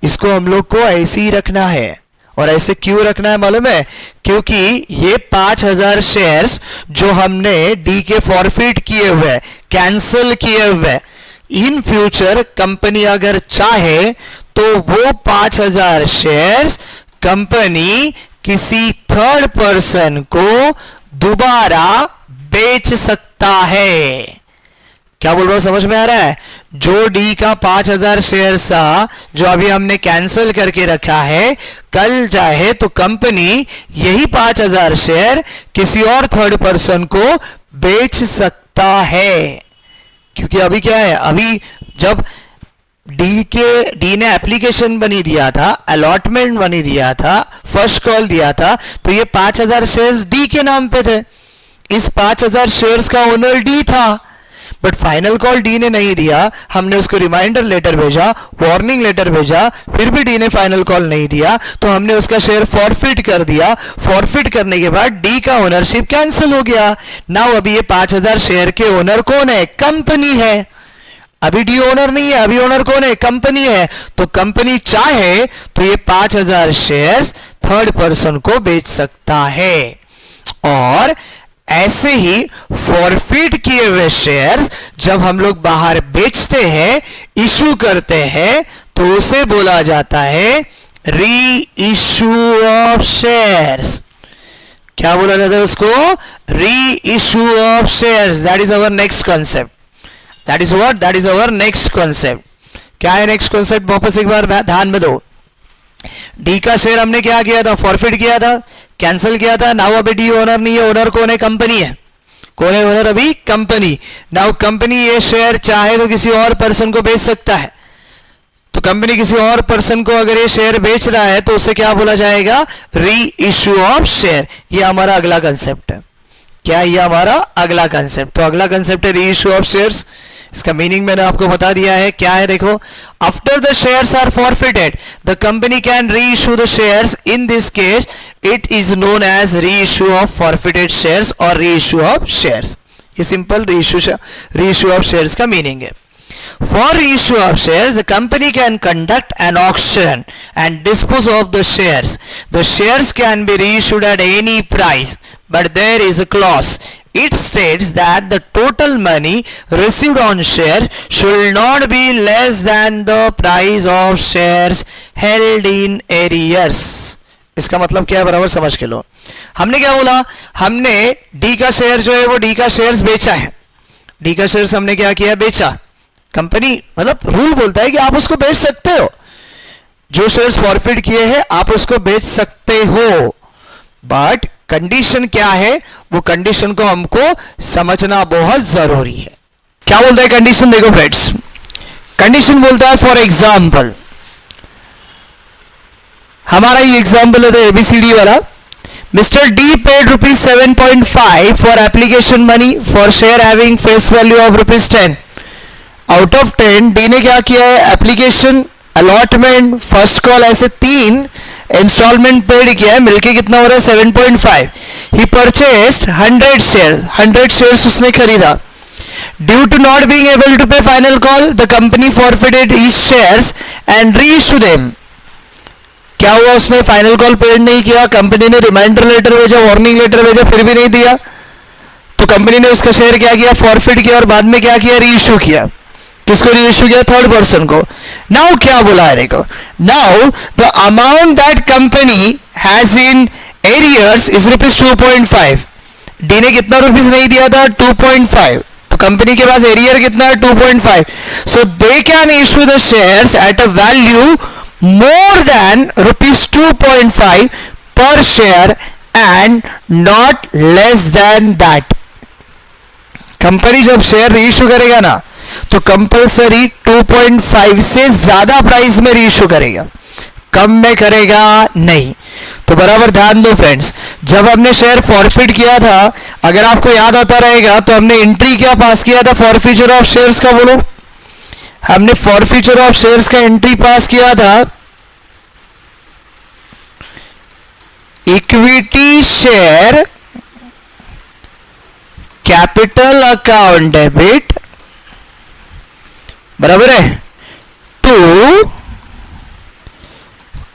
इसको हम लोग को ऐसे ही रखना है। और ऐसे क्यों रखना है मालूम है? क्योंकि ये 5000 शेयर्स जो हमने डी के फॉरफिट किए हुए, कैंसिल किए हुए, इन फ्यूचर कंपनी अगर चाहे तो वो 5000 शेयर्स कंपनी किसी थर्ड पर्सन को दोबारा बेच सकता है। क्या बोल रहा हूं, समझ में आ रहा है? जो डी का 5000 शेयर था जो अभी हमने कैंसिल करके रखा है, कल चाहे तो कंपनी यही 5000 शेयर किसी और थर्ड पर्सन को बेच सकता है। क्योंकि अभी क्या है, अभी जब डी ने एप्लीकेशन बनी दिया था, अलॉटमेंट बनी दिया था, फर्स्ट कॉल दिया था, तो ये 5000 शेयर्स डी के नाम पे थे। इस 5000 शेयर्स का ओनर डी था, बट फाइनल कॉल डी ने नहीं दिया। हमने उसको रिमाइंडर लेटर भेजा, वार्निंग लेटर भेजा, फिर भी डी ने फाइनल कॉल नहीं दिया, तो हमने उसका शेयर फॉरफिट कर दिया। फॉरफिट करने के बाद डी का ओनरशिप कैंसिल हो गया। नाउ अभी ये 5000 शेयर के ओनर कौन है? कंपनी है। अभी डी ओनर नहीं है, अभी ओनर कौन है? कंपनी है। तो कंपनी चाहे तो ये 5000 शेयर्स थर्ड पर्सन को बेच सकता है। और ऐसे ही फॉरफिट किए हुए शेयर्स जब हम लोग बाहर बेचते हैं, इशू करते हैं, तो उसे बोला जाता है री इशू ऑफ शेयर्स। क्या बोला जाता है उसको? री issue of shares. That is our next concept. That is what? That is our next concept. क्या है नेक्स्ट कॉन्सेप्ट? वापस एक बार ध्यान में दो। डी का शेयर हमने क्या किया था? फॉरफिट किया था, कैंसिल किया था। नाउ अभी डी ओनर नहीं है, ओनर कौन है? कंपनी है। कौन है ओनर? अभी कंपनी। नाउ कंपनी ये शेयर चाहे तो किसी और पर्सन को बेच सकता है। तो कंपनी किसी और पर्सन को अगर ये शेयर बेच रहा है तो उसे क्या बोला जाएगा? री इश्यू ऑफ शेयर। ये हमारा अगला कंसेप्ट है। क्या ये हमारा अगला कंसेप्ट? तो अगला कंसेप्ट है री इश्यू ऑफ शेयर्स। इसका मीनिंग मैंने आपको बता दिया है। क्या है देखो, after the shares are forfeited the company can reissue the shares. In this case it is known as reissue of forfeited shares और री इशू ऑफ शेयर्स। ये simple reissue of shares का meaning है। For reissue of shares, the company can conduct an auction and dispose of the shares. The shares can be reissued at any price, but there is a clause. It states that the total money received on shares should not be less than the price of shares held in arrears. इसका मतलब क्या है बराबर समझ के लो। हमने क्या बोला? हमने डी का शेयर जो है वो डी का शेयर्स बेचा है। डी का शेयर्स हमने क्या किया? बेचा। कंपनी मतलब रूल बोलता है कि आप उसको बेच सकते हो। जो शेयर्स फॉरफिट किए हैं आप उसको बेच सकते हो, बट कंडीशन क्या है? वो कंडीशन को हमको समझना बहुत जरूरी है। क्या बोलता है कंडीशन? देखो फ्रेंड्स, कंडीशन बोलता है फॉर एग्जाम्पल, हमारा ये एग्जाम्पल है एबीसीडी वाला। Mister D paid ₹7.5 for application money for share having face value of ₹10। Out of 10 D ने क्या किया है? एप्लीकेशन, अलॉटमेंट, फर्स्ट कॉल, ऐसे 3 इंस्टॉलमेंट पेड किया है। मिलके कितना हो रहा है? 7.5। ही परचेस्ड 100 शेयर्स। 100 शेयर्स उसने खरीदा। Due to not being able to pay final call the company forfeited his shares and reissue them. क्या हुआ? उसने फाइनल कॉल पेड नहीं किया, कंपनी ने रिमाइंडर लेटर भेजा, वार्निंग लेटर भेजा, फिर भी नहीं दिया, तो कंपनी ने उसका शेयर क्या किया? फॉरफिट किया और बाद में क्या किया? रीइश्यू किया। किसको रीइश्यू किया? थर्ड पर्सन को। नाउ क्या बोला है देखो, now the amount that company has in arrears is ₹2.5। D ने कितना रुपीस नहीं दिया था? 2.5। तो कंपनी के पास एरियर कितना है? 2.5। So they can issue the shares at a value more than ₹2.5 per share and not less than that. Company जब शेयर रीइश्यू करेगा ना तो कंपलसरी 2.5 से ज्यादा प्राइस में रीइश्यू करेगा। कम में करेगा नहीं। तो बराबर ध्यान दो फ्रेंड्स, जब हमने शेयर फॉरफिट किया था, अगर आपको याद आता रहेगा तो हमने एंट्री क्या पास किया था फॉरफीचर ऑफ शेयर्स का, बोलो। हमने फॉरफीचर ऑफ शेयर्स का एंट्री पास किया था equity share capital account debit, बराबर है, to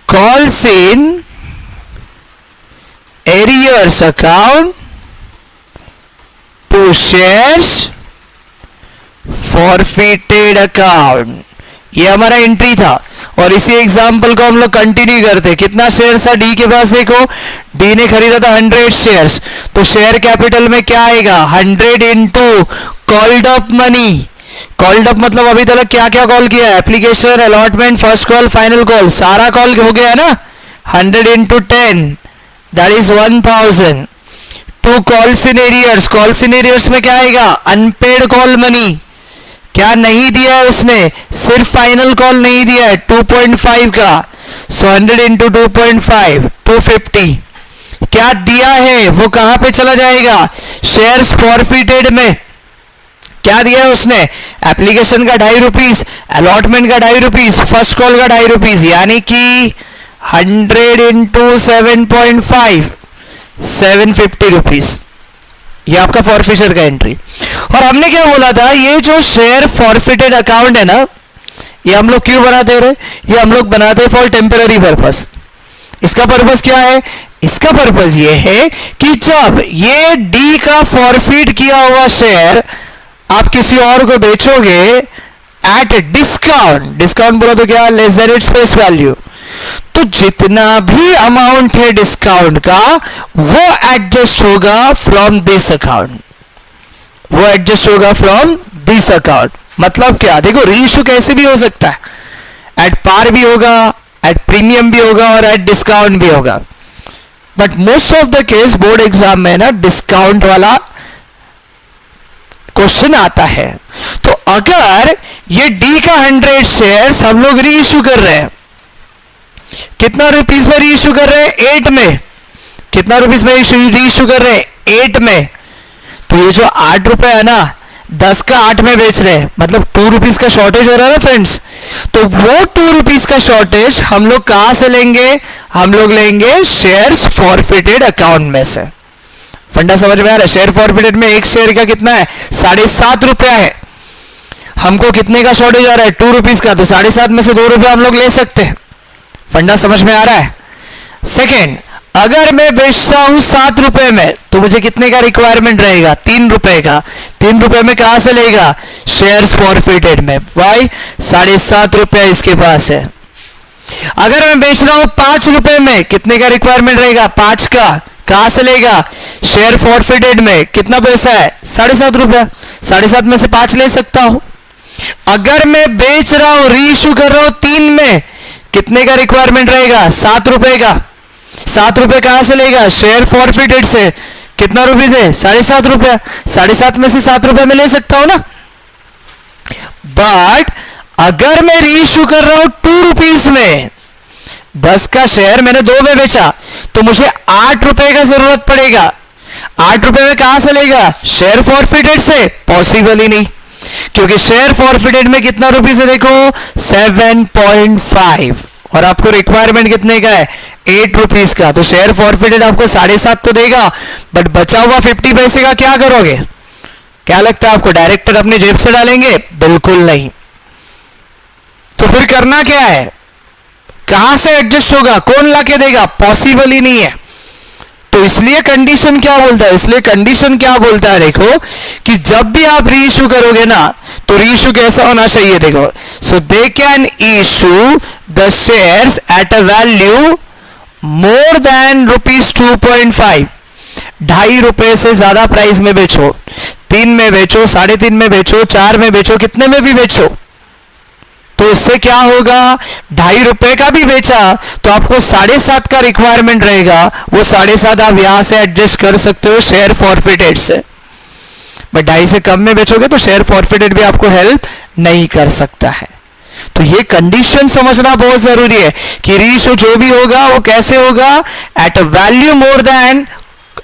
calls in arrears account to shares forfeited account. ये हमारा एंट्री था और इसी एग्जांपल को हम लोग कंटिन्यू करते। कितना शेयर था डी के पास, देखो डी ने खरीदा था 100 शेयर्स, तो शेयर कैपिटल में क्या आएगा 100 into called up money. Called up मतलब अभी तक क्या क्या कॉल किया है, application, allotment, first call, final call, सारा कॉल हो गया ना। 100 into 10 that is 1000। To calls in arrears, calls in arrears में क्या आएगा अनपेड कॉल मनी, क्या नहीं दिया है उसने, सिर्फ फाइनल कॉल नहीं दिया है 2.5 का, सो 100 इंटू 2.5 250। क्या दिया है वो कहां पे चला जाएगा, शेयर्स फॉरफिटेड में। क्या दिया है उसने, एप्लीकेशन का 2.5 रुपीज, अलॉटमेंट का 2.5 रुपीज, फर्स्ट कॉल का 2.5 रुपीज, यानी कि 100 इंटू 7.5 750 रुपीज। ये आपका फॉरफिचर का एंट्री। और हमने क्या बोला था, ये जो शेयर फॉरफिटेड अकाउंट है ना, ये हम लोग क्यों बनाते रहे, ये हम लोग बनाते फॉर टेम्पररी पर्पस। इसका पर्पस क्या है, इसका पर्पस ये है कि जब ये डी का फॉरफिट किया हुआ शेयर आप किसी और को बेचोगे एट डिस्काउंट, डिस्काउंट बोला तो क्या, less than its face value, तो जितना भी अमाउंट है डिस्काउंट का वो एडजस्ट होगा फ्रॉम दिस अकाउंट, वो एडजस्ट होगा फ्रॉम दिस अकाउंट। मतलब क्या, देखो रीइश्यू कैसे भी हो सकता है, एट पार भी होगा, एट प्रीमियम भी होगा और एट डिस्काउंट भी होगा, but most of the case board exam में ना डिस्काउंट वाला क्वेश्चन आता है। तो अगर ये डी का 100 शेयर्स हम लोग रीइश्यू कर रहे हैं, कितना रुपीस में रीइश्यू कर रहे हैं, 8 में। कितना रुपीस में रीइश्यू कर रहे हैं, 8 में। तो ये जो 8 रुपए है ना, 10 का 8 में बेच रहे हैं, मतलब 2 रुपीस का शॉर्टेज हो रहा है ना फ्रेंड्स। तो वो 2 रुपीस का शॉर्टेज हम लोग कहां से लेंगे, हम लोग लेंगे शेयर्स फॉरफिटेड अकाउंट में से। फंडा समझ में आ रहा है, शेयर फॉरफिटेड में एक शेयर का कितना है 7.5 रुपया है, हमको कितने का शॉर्टेज आ रहा है 2 रुपीस का, तो 7.5 में से 2 रुपया हम लोग ले सकते हैं। फंडा समझ में आ रहा है। सेकेंड, अगर मैं बेचता हूं 7 रुपए में तो मुझे कितने का रिक्वायरमेंट रहेगा, 3 रुपए का। 3 रुपए में कहां से लेगा, शेयर्स फॉरफिटेड में। वाई, 7.5 रुपया इसके पास है। अगर मैं बेच रहा हूं 5 रुपए में, कितने का रिक्वायरमेंट रहेगा, 5 का। कहां से लेगा, शेयर फॉरफिटेड में। कितना पैसा है, 7.5 रुपया, 7.5 में से 5 ले सकता हूं। अगर मैं बेच रहा हूं, रीइश्यू कर रहा हूं 3 में, कितने का रिक्वायरमेंट रहेगा, 7 रुपए का। 7 रुपए कहां से लेगा, शेयर फॉरफिटेड से। कितना रुपीज है, 7.5 रुपया, 7.5 में से 7 रुपए में ले सकता हूं ना। बट अगर मैं रीइश्यू कर रहा हूं 2 रुपीज में, 10 का शेयर मैंने 2 में बेचा, तो मुझे 8 रुपए का जरूरत पड़ेगा। 8 रुपए में कहां से लेगा, शेयर फॉरफिटेड से। पॉसिबल ही नहीं, क्योंकि शेयर फॉरफिटेड में कितना रुपीस है, देखो 7.5, और आपको रिक्वायरमेंट कितने का है, 8 रुपीस का। तो शेयर फॉरफिटेड आपको 7.5 तो देगा, बट बचा हुआ 50 पैसे का क्या करोगे, क्या लगता है आपको, डायरेक्टर अपनी जेब से डालेंगे, बिल्कुल नहीं। तो फिर करना क्या है, कहां से एडजस्ट होगा, कौन लाके देगा, पॉसिबल ही नहीं है। तो इसलिए कंडीशन क्या बोलता है, इसलिए कंडीशन क्या बोलता है, देखो कि जब भी आप रीइश्यू करोगे ना, तो रीइश्यू कैसा होना चाहिए, देखो, so they can issue the shares at a value more than ₹2.5। 2.5 रुपए से ज्यादा प्राइस में बेचो, 3 में बेचो, 3.5 में बेचो, 4 में बेचो, कितने में भी बेचो, तो इससे क्या होगा, 2.5 रुपए का भी बेचा तो आपको 7.5 का रिक्वायरमेंट रहेगा। वो 7.5 आप यहां से एडजस्ट कर सकते हो शेयर फॉरफिटेड से। बट 2.5 से कम में बेचोगे तो शेयर फॉरफिटेड भी आपको हेल्प नहीं कर सकता है। तो ये कंडीशन समझना बहुत जरूरी है कि रीइश्यू जो भी होगा वो कैसे होगा, eight a value more then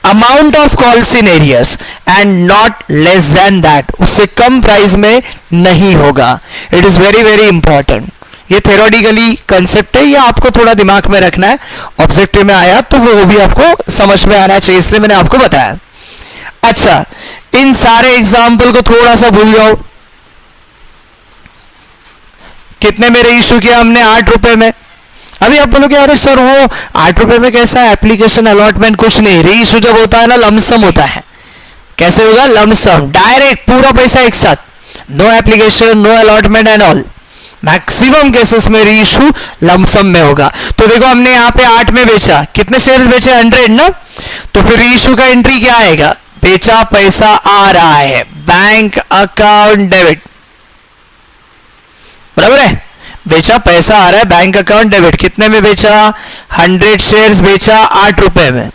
amount of calls in areas and not less than that, उससे कम प्राइस में नहीं होगा। It is very very important. ये थ्योरेटिकली कंसेप्ट है, ये आपको थोड़ा दिमाग में रखना है, ऑब्जेक्टिव में आया तो वो भी आपको समझ में आना चाहिए, इसलिए मैंने आपको बताया। अच्छा, इन सारे एग्जाम्पल को थोड़ा सा भूल जाओ। कितने में रीइश्यू किया हमने? 8 रुपए में। अभी आप बोलोगे अरे सर वो 8 रुपए में कैसा है, एप्लीकेशन अलॉटमेंट कुछ नहीं। रीइश्यू जब होता है ना लमसम होता है। कैसे होगा? लमसम, डायरेक्ट पूरा पैसा एक साथ, no application, no allotment and all. Maximum cases में रीइश्यू लमसम में होगा। तो देखो हमने यहाँ पे 8 में बेचा, कितने शेयर्स बेचे? 100 ना। तो फिर रीइश्यू का एंट्री क्या आएगा? बेचा पैसा आ रहा है, बैंक अकाउंट डेबिट, बराबर है। बेचा पैसा आ रहा है, बैंक अकाउंट डेबिट। कितने में बेचा? 100 शेयर्स बेचा 8 रुपए में,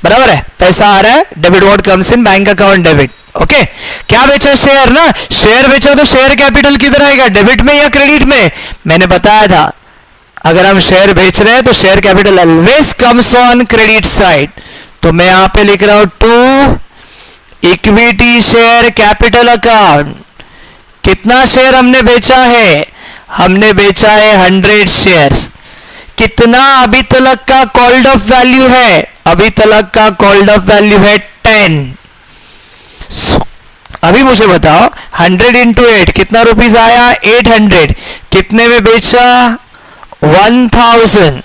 बराबर है। पैसा आ रहा है, debit what comes in bank account debit. Okay, क्या बेचा? शेयर ना। शेयर बेचा तो शेयर कैपिटल किधर आएगा? डेबिट में या क्रेडिट में? मैंने बताया था अगर हम शेयर बेच रहे हैं तो share capital always comes on credit side. तो मैं यहां पे लिख रहा हूं to equity share capital account. कितना शेयर हमने बेचा है? हमने बेचा है 100 शेयर्स। कितना अभी तक का कॉल्ड ऑफ वैल्यू है? अभी तक का कॉल्ड ऑफ वैल्यू है 10। अभी मुझे बताओ 100 इंटू 8 कितना रुपीस आया? 800। कितने में बेचा? 1000।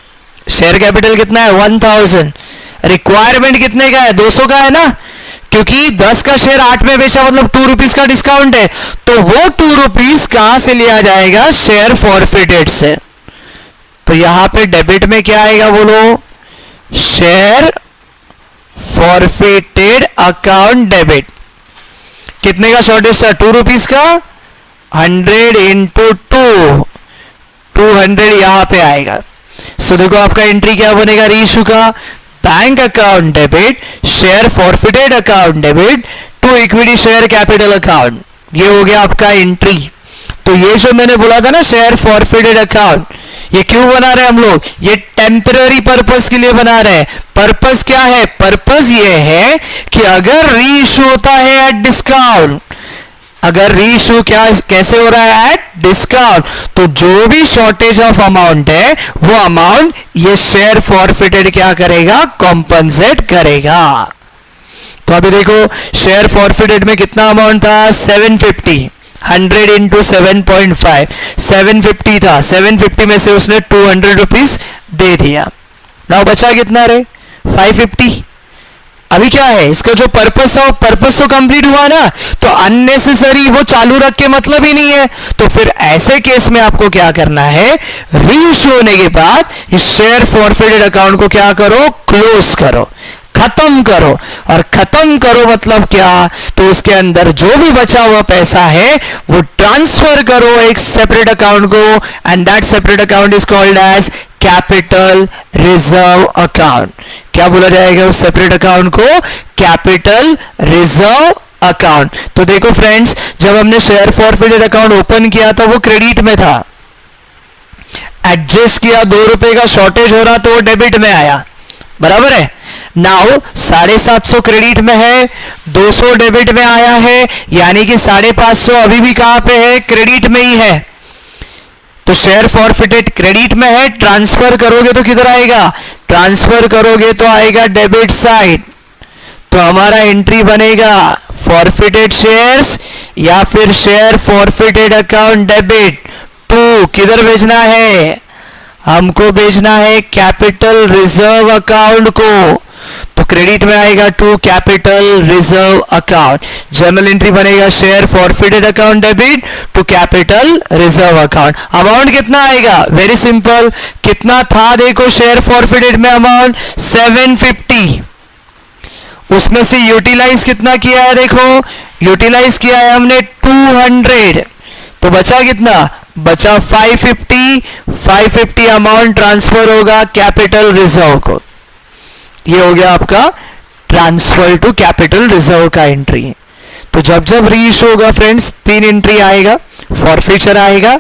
शेयर कैपिटल कितना है? 1000। रिक्वायरमेंट कितने का है? 200 का है ना, क्योंकि 10 का शेयर 8 में बेचा मतलब 2 रुपीस का डिस्काउंट है। तो वो 2 रुपीस कहां से लिया जाएगा? शेयर फॉरफिटेड से। तो यहां पे डेबिट में क्या आएगा बोलो? Share forfeited account debit. कितने का शॉर्टेज था? 2 रुपीस का। 100 इंटू 2, 200 यहां पे आएगा। सो देखो आपका एंट्री क्या बनेगा रीइश्यू का? Bank account debit, share forfeited account debit to equity share capital account. ये हो गया आपका एंट्री। तो ये जो मैंने बोला था ना शेयर फॉरफिटेड अकाउंट, ये क्यों बना रहे हैं हम लोग? ये टेम्पररी पर्पस के लिए बना रहे हैं। पर्पस क्या है? पर्पस ये है कि अगर रीइश्यू होता है एट डिस्काउंट, अगर रीइश्यू क्या कैसे हो रहा है? एट डिस्काउंट, तो जो भी शॉर्टेज ऑफ अमाउंट है वो अमाउंट ये शेयर फॉरफिटेड क्या करेगा? कॉम्पनसेट करेगा। तो अभी देखो शेयर फॉरफिटेड में कितना अमाउंट था? 750। 100 इंटू 7.5, 750 था। 750 में से उसने 200 रुपीज दे दिया। ना बचा कितना रे? 550। अभी क्या है इसका जो पर्पस है, पर्पस तो कंप्लीट हुआ ना, तो अननेसेसरी वो चालू रख के मतलब ही नहीं है। तो फिर ऐसे केस में आपको क्या करना है? रीइश्यू होने के बाद इस शेयर फॉरफिटेड अकाउंट को क्या करो? क्लोज करो, खत्म करो। और खत्म करो मतलब क्या? तो उसके अंदर जो भी बचा हुआ पैसा है वो ट्रांसफर करो एक सेपरेट अकाउंट को, and that separate account is called as capital reserve account. क्या बोला जाएगा उस सेपरेट अकाउंट को? Capital reserve account. तो देखो फ्रेंड्स, जब हमने शेयर फॉरफिटेड अकाउंट ओपन किया था वो क्रेडिट में था, एडजस्ट किया 2 रुपए का शॉर्टेज हो रहा तो वो डेबिट में आया, बराबर है। नाउ 750 क्रेडिट में है, 200 डेबिट में आया है, यानी कि 550 अभी भी कहां पे है? क्रेडिट में ही है। तो शेयर फॉरफिटेड क्रेडिट में है, ट्रांसफर करोगे तो किधर आएगा? ट्रांसफर करोगे तो आएगा डेबिट साइड। तो हमारा एंट्री बनेगा फॉरफिटेड शेयर्स या फिर share forfeited account debit to किधर भेजना है? हमको भेजना है कैपिटल रिजर्व अकाउंट को। तो क्रेडिट में आएगा to capital reserve account. Journal entry बनेगा share forfeited account debit to capital reserve account. Amount कितना आएगा? वेरी सिंपल, कितना था देखो शेयर फॉरफिटेड में अमाउंट 750, उसमें से यूटिलाइज कितना किया है? देखो यूटिलाइज किया है हमने 200, तो बचा कितना? बचा 550। 550 अमाउंट ट्रांसफर होगा कैपिटल रिजर्व को। ये हो गया आपका ट्रांसफर टू कैपिटल रिजर्व का एंट्री। तो जब जब रीइश्यू होगा फ्रेंड्स 3 एंट्री आएगा, फॉरफिचर आएगा,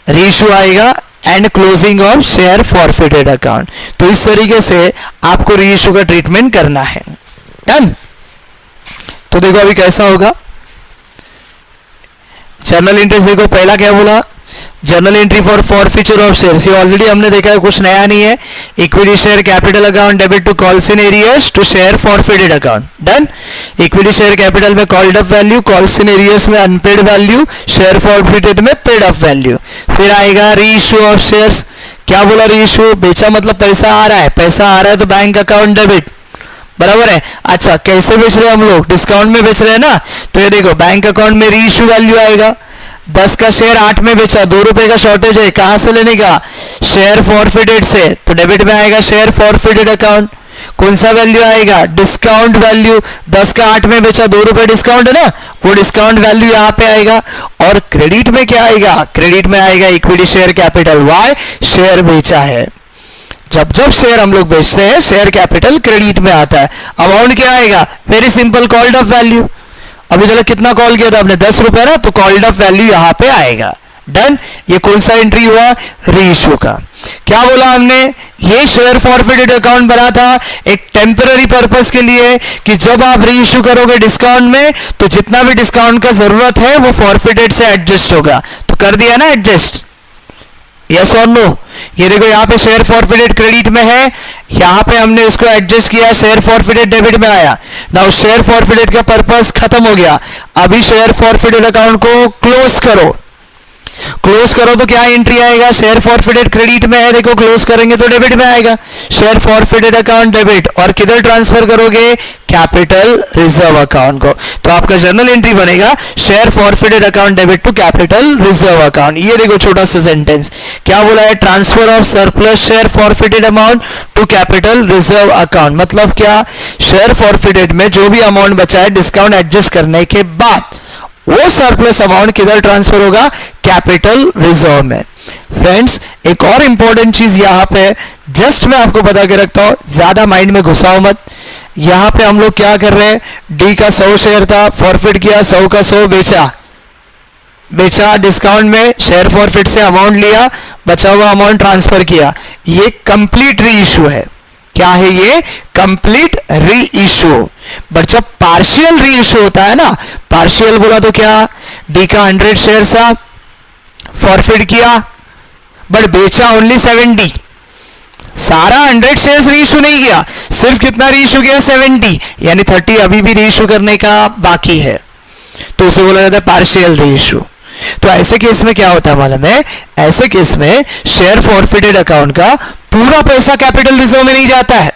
रीइश्यू आएगा and closing of share forfeited account. तो इस तरीके से आपको रीइश्यू का ट्रीटमेंट करना है। डन। तो देखो अभी कैसा होगा जर्नल एंट्री। देखो पहला क्या बोला, journal entry for forfeiture of shares, ये ऑलरेडी हमने देखा है, कुछ नया नहीं है। Equity share capital account debit to calls in arrears to share forfeited account. Done. Equity share capital में called up value, calls in arrears में अनपेड वैल्यू, शेयर फॉरफिटेड में पेड अप वैल्यू। फिर आएगा री इश्यू ऑफ शेयर्स। क्या बोला री issue, बेचा मतलब पैसा आ रहा है, पैसा आ रहा है तो बैंक अकाउंट डेबिट, बराबर है। अच्छा कैसे बेच रहे हैं हम लोग, डिस्काउंट में बेच रहे हैं ना, तो ये देखो बैंक अकाउंट में री इश्यू वैल्यू आएगा। 10 का शेयर 8 में बेचा, 2 रुपए का शॉर्टेज है, कहां से लेने का, शेयर फॉरफिटेड से, तो डेबिट में आएगा शेयर फॉरफिटेड अकाउंट। कौन सा वैल्यू आएगा, डिस्काउंट वैल्यू। 10 का 8 में बेचा, 2 रुपए डिस्काउंट है ना, वो डिस्काउंट वैल्यू यहां पे आएगा। और क्रेडिट में क्या आएगा, क्रेडिट में आएगा equity share capital. Why, share बेचा है। जब जब शेयर हम लोग बेचते हैं शेयर कैपिटल क्रेडिट में आता है। अमाउंट क्या आएगा, very simple, called up value. अभी चलो कितना कॉल किया था आपने, 10 रुपए ना, तो कॉल्ड अप वैल्यू यहां पे आएगा। डन। ये कौन सा एंट्री हुआ, री इश्यू का। क्या बोला हमने, ये शेयर फॉरफिटेड अकाउंट बना था एक टेम्पररी पर्पस के लिए कि जब आप री इश्यू करोगे डिस्काउंट में तो जितना भी डिस्काउंट का जरूरत है वो फॉरफिटेड से एडजस्ट होगा। तो कर दिया ना एडजस्ट, यस और नो। ये देखो यहाँ पे शेयर फॉरफिटेड क्रेडिट में है, यहाँ पे हमने इसको एडजस्ट किया, शेयर फॉरफिटेड डेबिट में आया। नाउ शेयर फॉरफिटेड का पर्पस खत्म हो गया, अभी शेयर फॉरफिटेड अकाउंट को क्लोज करो। क्लोज करो तो क्या एंट्री आएगा, शेयर फॉरफिटेड क्रेडिट में है, देखो क्लोज करेंगे तो डेबिट में आएगा, शेयर फॉरफिटेड अकाउंट डेबिट। और किधर ट्रांसफर करोगे, कैपिटल रिजर्व अकाउंट को। तो आपका जर्नल एंट्री बनेगा share forfeited account debit to capital reserve account. ये देखो छोटा सा सेंटेंस क्या बोला है, transfer of surplus share forfeited amount to capital reserve account. मतलब क्या, शेयर फॉरफिटेड में जो भी अमाउंट बचा है डिस्काउंट एडजस्ट करने के बाद वो सरप्लस अमाउंट किधर ट्रांसफर होगा, कैपिटल रिजर्व में। फ्रेंड्स एक और इंपॉर्टेंट चीज यहां पे जस्ट मैं आपको बता के रखता हूं, ज्यादा माइंड में घुसाओ मत। यहां पे हम लोग क्या कर रहे हैं, डी का 100 शेयर था, फॉरफिट किया, 100 का 100 बेचा डिस्काउंट में, शेयर फॉरफिट से अमाउंट लिया, बचा हुआ अमाउंट ट्रांसफर किया। ये कंप्लीट री इश्यू है। क्या है ये, कंप्लीट री इश्यू। बट जब पार्शियल री इश्यू होता है ना, पार्शियल बोला तो क्या, डी का 100 शेयर था, फॉरफिट किया बट बेचा ओनली 70, सारा 100 शेयर्स री इश्यू नहीं किया, सिर्फ कितना री इश्यू किया, 70, यानी 30 अभी भी री इश्यू करने का बाकी है, तो उसे बोला जाता है पार्शियल री इश्यू। तो ऐसे केस में क्या होता है मालूम है, ऐसे केस में शेयर फॉरफिटेड अकाउंट का पूरा पैसा कैपिटल रिजर्व में नहीं जाता है,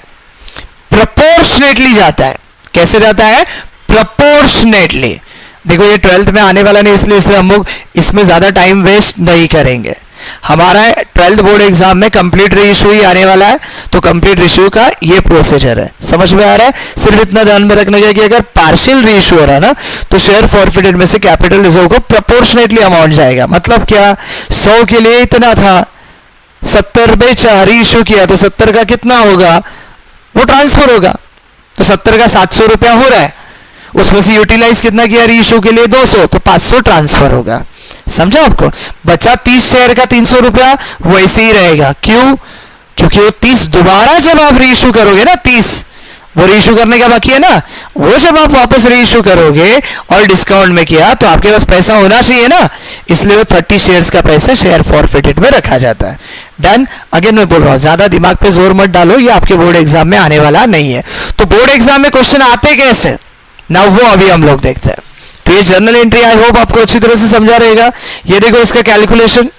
प्रोपोर्शनेटली जाता है। कैसे जाता है, प्रोपोर्शनेटली। देखो ये 12th में आने वाला नहीं, इसलिए हम लोग इसमें ज्यादा टाइम वेस्ट नहीं करेंगे। हमारा 12th बोर्ड एग्जाम में कंप्लीट री इश्यू ही आने वाला है, तो कंप्लीट इश्यू का ये प्रोसीजर है, समझ में आ रहा है। सिर्फ इतना ध्यान में रखने का कि अगर पार्शियल री इश्यू हो रहा है ना, तो शेयर फॉरफिटेड में से कैपिटल रिजर्व को प्रोपोर्शनेटली अमाउंट जाएगा। मतलब क्या, 100 के लिए इतना था, 70 बेचा, री इश्यू किया, तो 70 का कितना होगा, वो ट्रांसफर होगा। तो 70 का 700 रुपया हो रहा है, उसमें से यूटिलाइज कितना किया री इश्यू के लिए, 200, तो 500 ट्रांसफर होगा। समझा आपको। बचा 30 शेयर का 300 रुपया, वैसे ही रहेगा। क्यों, क्योंकि वो 30 दोबारा जब आप री इश्यू करोगे ना, 30 वो री इश्यू करने का बाकी है ना, वो जब आप वापस री इश्यू करोगे और डिस्काउंट में किया तो आपके पास पैसा होना चाहिए ना, इसलिए वो 30 शेयर्स का पैसा शेयर फॉरफिटेड में रखा जाता है। डन। अगेन मैं बोल रहा हूं, ज्यादा दिमाग पे जोर मत डालो, ये आपके बोर्ड एग्जाम में आने वाला नहीं है। तो बोर्ड एग्जाम में क्वेश्चन आते कैसे ना, वो अभी हम लोग देखते हैं। तो ये जर्नल एंट्री आई होप आपको अच्छी तरह से समझा रहेगा। ये देखो इसका कैलकुलेशन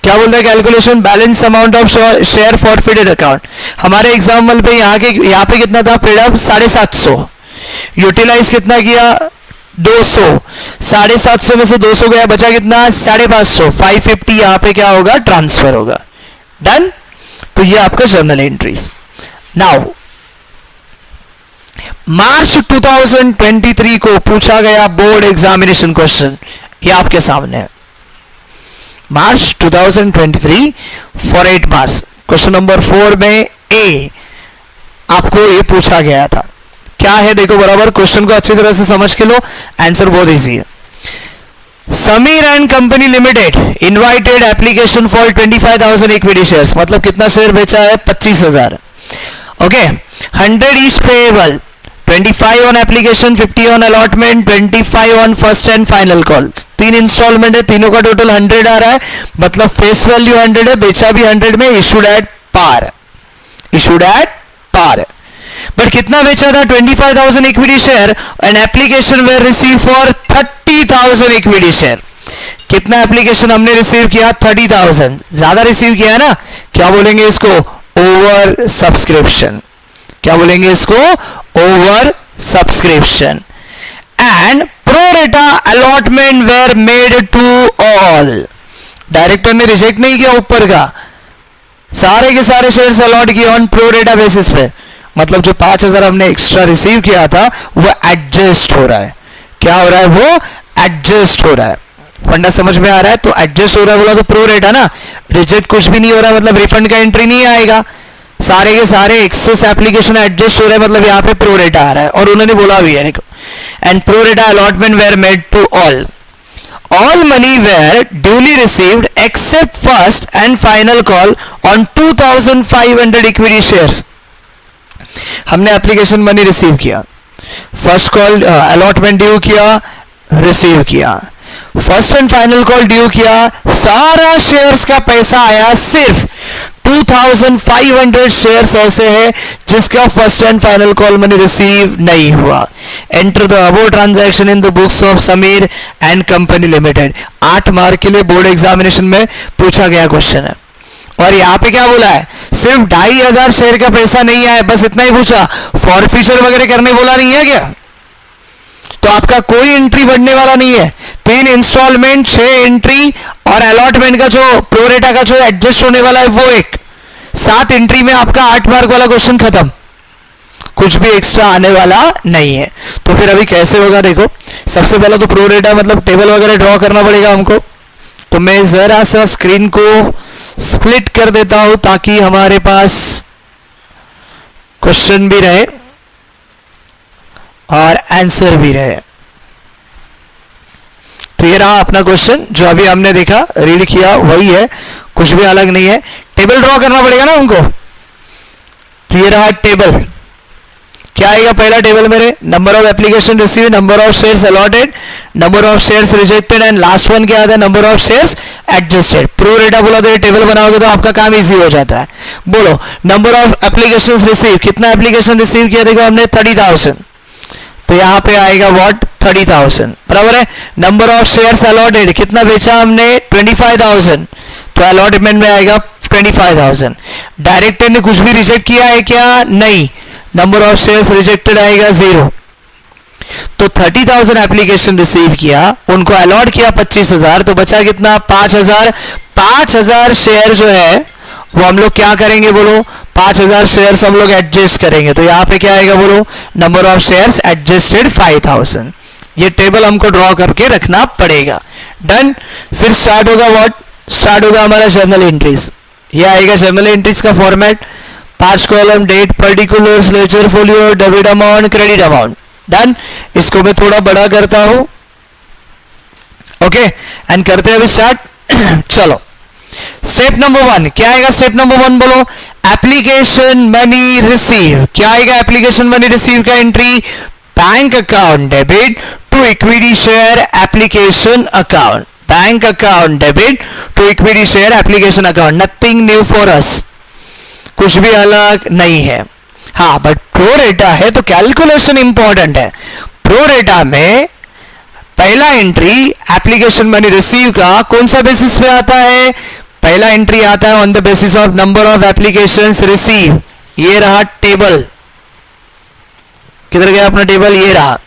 क्या बोलता है, calculation balance amount of share forfeited account. हमारे एग्जाम्पल पे यहाँ पे कितना था, पेड अप 750, यूटिलाइज कितना किया, 200, 750 में से 200 गया, बचा कितना, 550, 550 यहाँ पे क्या होगा, ट्रांसफर होगा। डन। तो ये आपका जर्नल एंट्रीज। नाउ मार्च 2023 को पूछा गया बोर्ड एग्जामिनेशन क्वेश्चन, ये आपके सामने है। मार्च 2023 फॉर 8 मार्क्स, क्वेश्चन नंबर 4 में ए आपको ये पूछा गया था। क्या है देखो, बराबर क्वेश्चन को अच्छी तरह से समझ के लो, आंसर बहुत इजी है। Sameer and company limited invited application for 25,000 equity shares, मतलब कितना शेयर बेचा है? 25,000. Okay, 100 each payable, 25 on application, 50 on allotment, 25 on first and final call. 3 instalment है, तीनों का टोटल 100 आ रहा है, मतलब फेस वैल्यू 100 है, बेचा भी 100 में, issued at par. Issued at par. But कितना बेचा था? 25,000 equity share and application were receive for 30,000 equity share. कितना एप्लीकेशन हमने रिसीव किया? 30,000. ज्यादा रिसीव किया है ना, क्या बोलेंगे इसको? Over subscription. क्या बोलेंगे इसको? Over subscription. And pro rata allotment were made to all. Director ने रिजेक्ट नहीं किया ऊपर का, सारे के सारे शेयर्स अलॉट किए ऑन प्रो रेटा बेसिस पे. मतलब जो 5,000 हमने एक्स्ट्रा रिसीव किया था वो एडजस्ट हो रहा है. क्या हो रहा है? वो एडजस्ट हो रहा है. फंडा समझ में आ रहा है? तो एडजस्ट हो रहा है बोला तो प्रो रेटा ना, रिजेक्ट कुछ भी नहीं हो रहा, मतलब रिफंड का एंट्री नहीं आएगा. सारे के सारे एक्सेस एप्लीकेशन एडजस्ट हो रहे हैं, मतलब यहाँ पे प्रो रेटा आ रहा है. और उन्होंने बोला भी है, and pro rata allotment were made to all. All money were duly received except first and final call on 2,500 equity shares. हमने एप्लीकेशन मनी रिसीव किया, फर्स्ट कॉल अलॉटमेंट ड्यू किया, रिसीव किया, first and final call due किया, सारा shares का पैसा आया. सिर्फ 2,500 शेयर्स ऐसे हैं जिसका first and final call money receive नहीं हुआ. Enter the above transaction in the books of Sameer and company limited. 8 mark के लिए बोर्ड एग्जामिनेशन में पूछा गया क्वेश्चन है. और यहाँ पे क्या बोला है? सिर्फ 2,500 शेयर का पैसा नहीं आया, बस इतना ही पूछा. फॉरफीचर वगैरह करने बोला नहीं है क्या? तो आपका कोई एंट्री बढ़ने वाला नहीं है. 3 इंस्टॉलमेंट, 6 एंट्री और अलॉटमेंट का जो प्रोरेटा का जो एडजस्ट होने वाला है वो एक. 7 एंट्री में आपका 8 मार्क वाला क्वेश्चन खत्म, कुछ भी एक्स्ट्रा आने वाला नहीं है. तो फिर अभी कैसे होगा देखो. सबसे पहले तो प्रोरेटा मतलब टेबल वगैरह ड्रॉ करना पड़ेगा हमको. तो मैं जरा सा स्क्रीन को स्प्लिट कर देता हूं ताकि हमारे पास क्वेश्चन भी रहे और आंसर भी रहे. तो ये रहा अपना क्वेश्चन, जो अभी हमने देखा रीड किया वही है, कुछ भी अलग नहीं है. टेबल ड्रॉ करना पड़ेगा ना हमको. तो ये रहा टेबल. क्या आएगा पहला टेबल मेरे? Number of application receive, number of shares allotted, number of shares rejected and last one क्या आता है? Number of shares adjusted. Pro रेटा बोला तो ये टेबल बनाओगे तो आपका काम इजी हो जाता है. बोलो नंबर ऑफ एप्लीकेशन रिसीव. कितना एप्लीकेशन रिसीव किया? देखो हमने 30,000, तो यहां पे आएगा व्हाट? 30,000. बराबर है. नंबर ऑफ शेयर्स अलॉटेड, कितना बेचा हमने? 25,000, तो अलॉटमेंट में आएगा 25,000. डायरेक्टर ने कुछ भी रिजेक्ट किया है क्या? नहीं. नंबर ऑफ शेयर्स रिजेक्टेड आएगा 0. तो 30,000 एप्लीकेशन रिसीव किया, उनको अलॉट किया 25,000, तो बचा कितना? 5,000. 5,000 शेयर जो है वो हम लोग क्या करेंगे बोलो? 5,000 शेयर्स हम लोग एडजस्ट करेंगे. तो यहां पे क्या आएगा बोलो? Number of shares adjusted 5,000. ये टेबल हमको ड्रॉ करके रखना पड़ेगा. डन. फिर स्टार्ट होगा व्हाट? स्टार्ट होगा हमारा जर्नल एंट्रीज. ये आएगा जर्नल एंट्रीज का format. 5 column, date, particulars, ledger folio, debit amount, credit amount. Done. इसको मैं थोड़ा बड़ा करता हूं. ओके, एंड करते हैं अभी स्टार्ट. चलो, स्टेप नंबर 1 क्या आएगा? स्टेप नंबर 1 बोलो. Application money receive. क्या आएगा एप्लीकेशन मनी रिसीव का entry? Bank account debit to equity share application account. Bank account debit to equity share application account. Nothing new for us, कुछ भी अलग नहीं है. हाँ, बट प्रो रेटा है तो कैलकुलेशन इंपॉर्टेंट है. प्रो रेटा में पहला एंट्री एप्लीकेशन मनी रिसीव का कौन सा बेसिस पे आता है? पहला एंट्री आता है on the basis of number of applications receive. ये रहा टेबल. किधर गया अपना टेबल? ये रहा.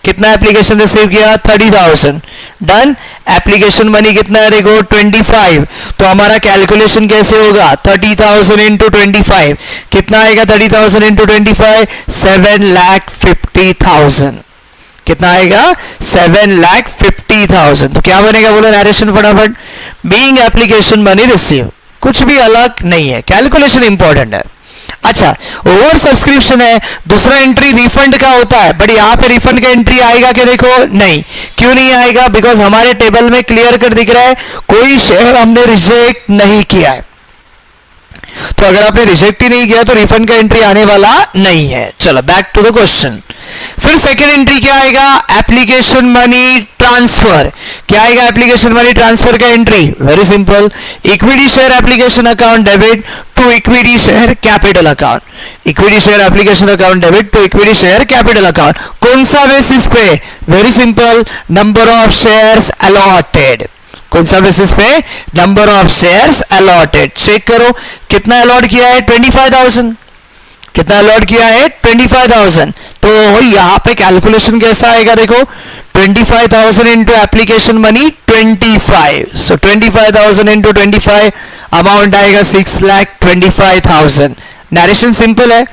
कितना एप्लीकेशन रिसीव किया? 30,000. डन. एप्लीकेशन मनी कितना है देखो? 25. तो हमारा कैलकुलेशन कैसे होगा? 30,000 इंटू 25. कितना आएगा 30,000 इंटू 25? 7,50,000. कितना आएगा? 7,50,000. तो क्या बनेगा बोलो नरेशन फटाफट. बीइंग एप्लीकेशन मनी रिसीव, कुछ भी अलग नहीं है, कैलकुलेशन इंपॉर्टेंट है. अच्छा, ओवर सब्सक्रिप्शन है, दूसरा एंट्री रिफंड का होता है, बट यहाँ पे रिफंड का एंट्री आएगा कि देखो नहीं, क्यों नहीं आएगा? बिकॉज हमारे टेबल में क्लियर कर दिख रहा है कोई शेयर हमने रिजेक्ट नहीं किया है। तो अगर आपने रिजेक्ट ही नहीं किया तो रिफंड का एंट्री आने वाला नहीं है। चलो बैक टू द क्वेश्चन। फिर सेकेंड एंट्री क्या आएगा? Application money transfer. क्या आएगा एप्लीकेशन मनी ट्रांसफर का entry? Very simple, equity share application account debit to equity share capital account. Equity share application account debit to equity share capital account. कौन सा basis पे? Very simple, number of shares allotted. कौन सा basis पे? Number of shares allotted. Check करो कितना allot किया है? 25,000। कितना अलॉट किया है? 25,000। तो यहां पे कैलकुलेशन कैसा आएगा देखो, 25,000 इंटू एप्लीकेशन मनी 25, सो 25,000 इंटू 25 अमाउंट आएगा 6,25,000। नरेशन सिंपल है,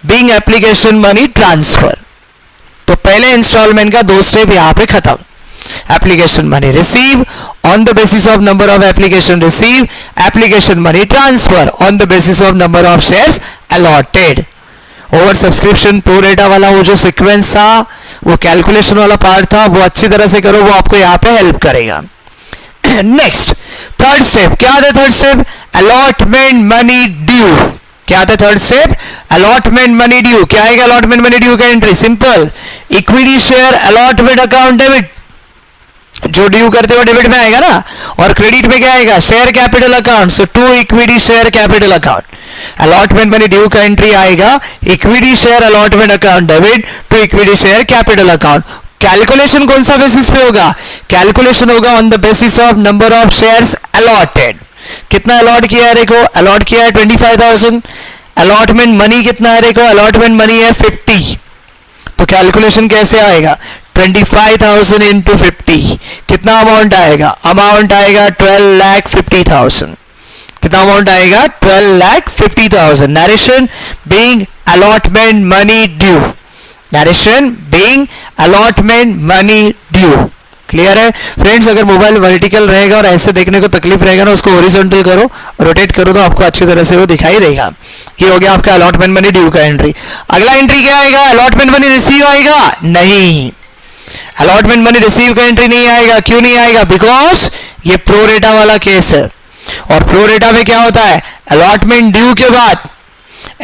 बीइंग एप्लीकेशन मनी ट्रांसफर। तो पहले इंस्टॉलमेंट का 2 स्टेप यहां पे खत्म। application money receive on the basis of number of application receive, application money transfer on the basis of number of shares allotted। Over subscription pro रेटा वाला वो जो सीक्वेंस था, वो कैलकुलेशन वाला पार्ट था, वो अच्छी तरह से करो, वो आपको यहाँ पे हेल्प करेगा। नेक्स्ट थर्ड स्टेप क्या आता है? Third step allotment money due. क्या आता है third step? Allotment money due. क्या आएगा अलॉटमेंट मनी ड्यू का entry? Simple, equity share allotment account debit, जो ड्यू करते हुए डेबिट में आएगा ना, और क्रेडिट में क्या आएगा? Share capital account, so to equity share capital account. Allotment money due का एंट्री आएगा equity share allotment account debit to equity share capital account. Calculation कौन सा बेसिस पे होगा? कैलकुलेशन होगा on the basis of number of shares allotted. कितना allot किया है देखो, अलॉट किया है 25,000। अलॉटमेंट मनी कितना है देखो, अलॉटमेंट मनी है 50। तो कैलकुलेशन कैसे आएगा? 25,000 इंटू 50 कितना अमाउंट आएगा? अमाउंट आएगा 12,50,000। कितना अमाउंट आएगा? 12,50,000। Narration being allotment money due. Narration being allotment money due. Clear है फ्रेंड्स? अगर मोबाइल वर्टिकल रहेगा और ऐसे देखने को तकलीफ रहेगा ना, उसको हॉरिजॉन्टल करो, रोटेट करो, तो आपको अच्छी तरह से वो दिखाई देगा। ये हो गया आपका अलॉटमेंट मनी ड्यू का एंट्री। अगला एंट्री क्या आएगा? अलॉटमेंट मनी रिसीव आएगा? नहीं, अलॉटमेंट मनी रिसीव का एंट्री नहीं आएगा। क्यों नहीं आएगा? बिकॉज ये प्रोरेटा वाला केस है, और प्रोरेटा में क्या होता है? अलॉटमेंट ड्यू के बाद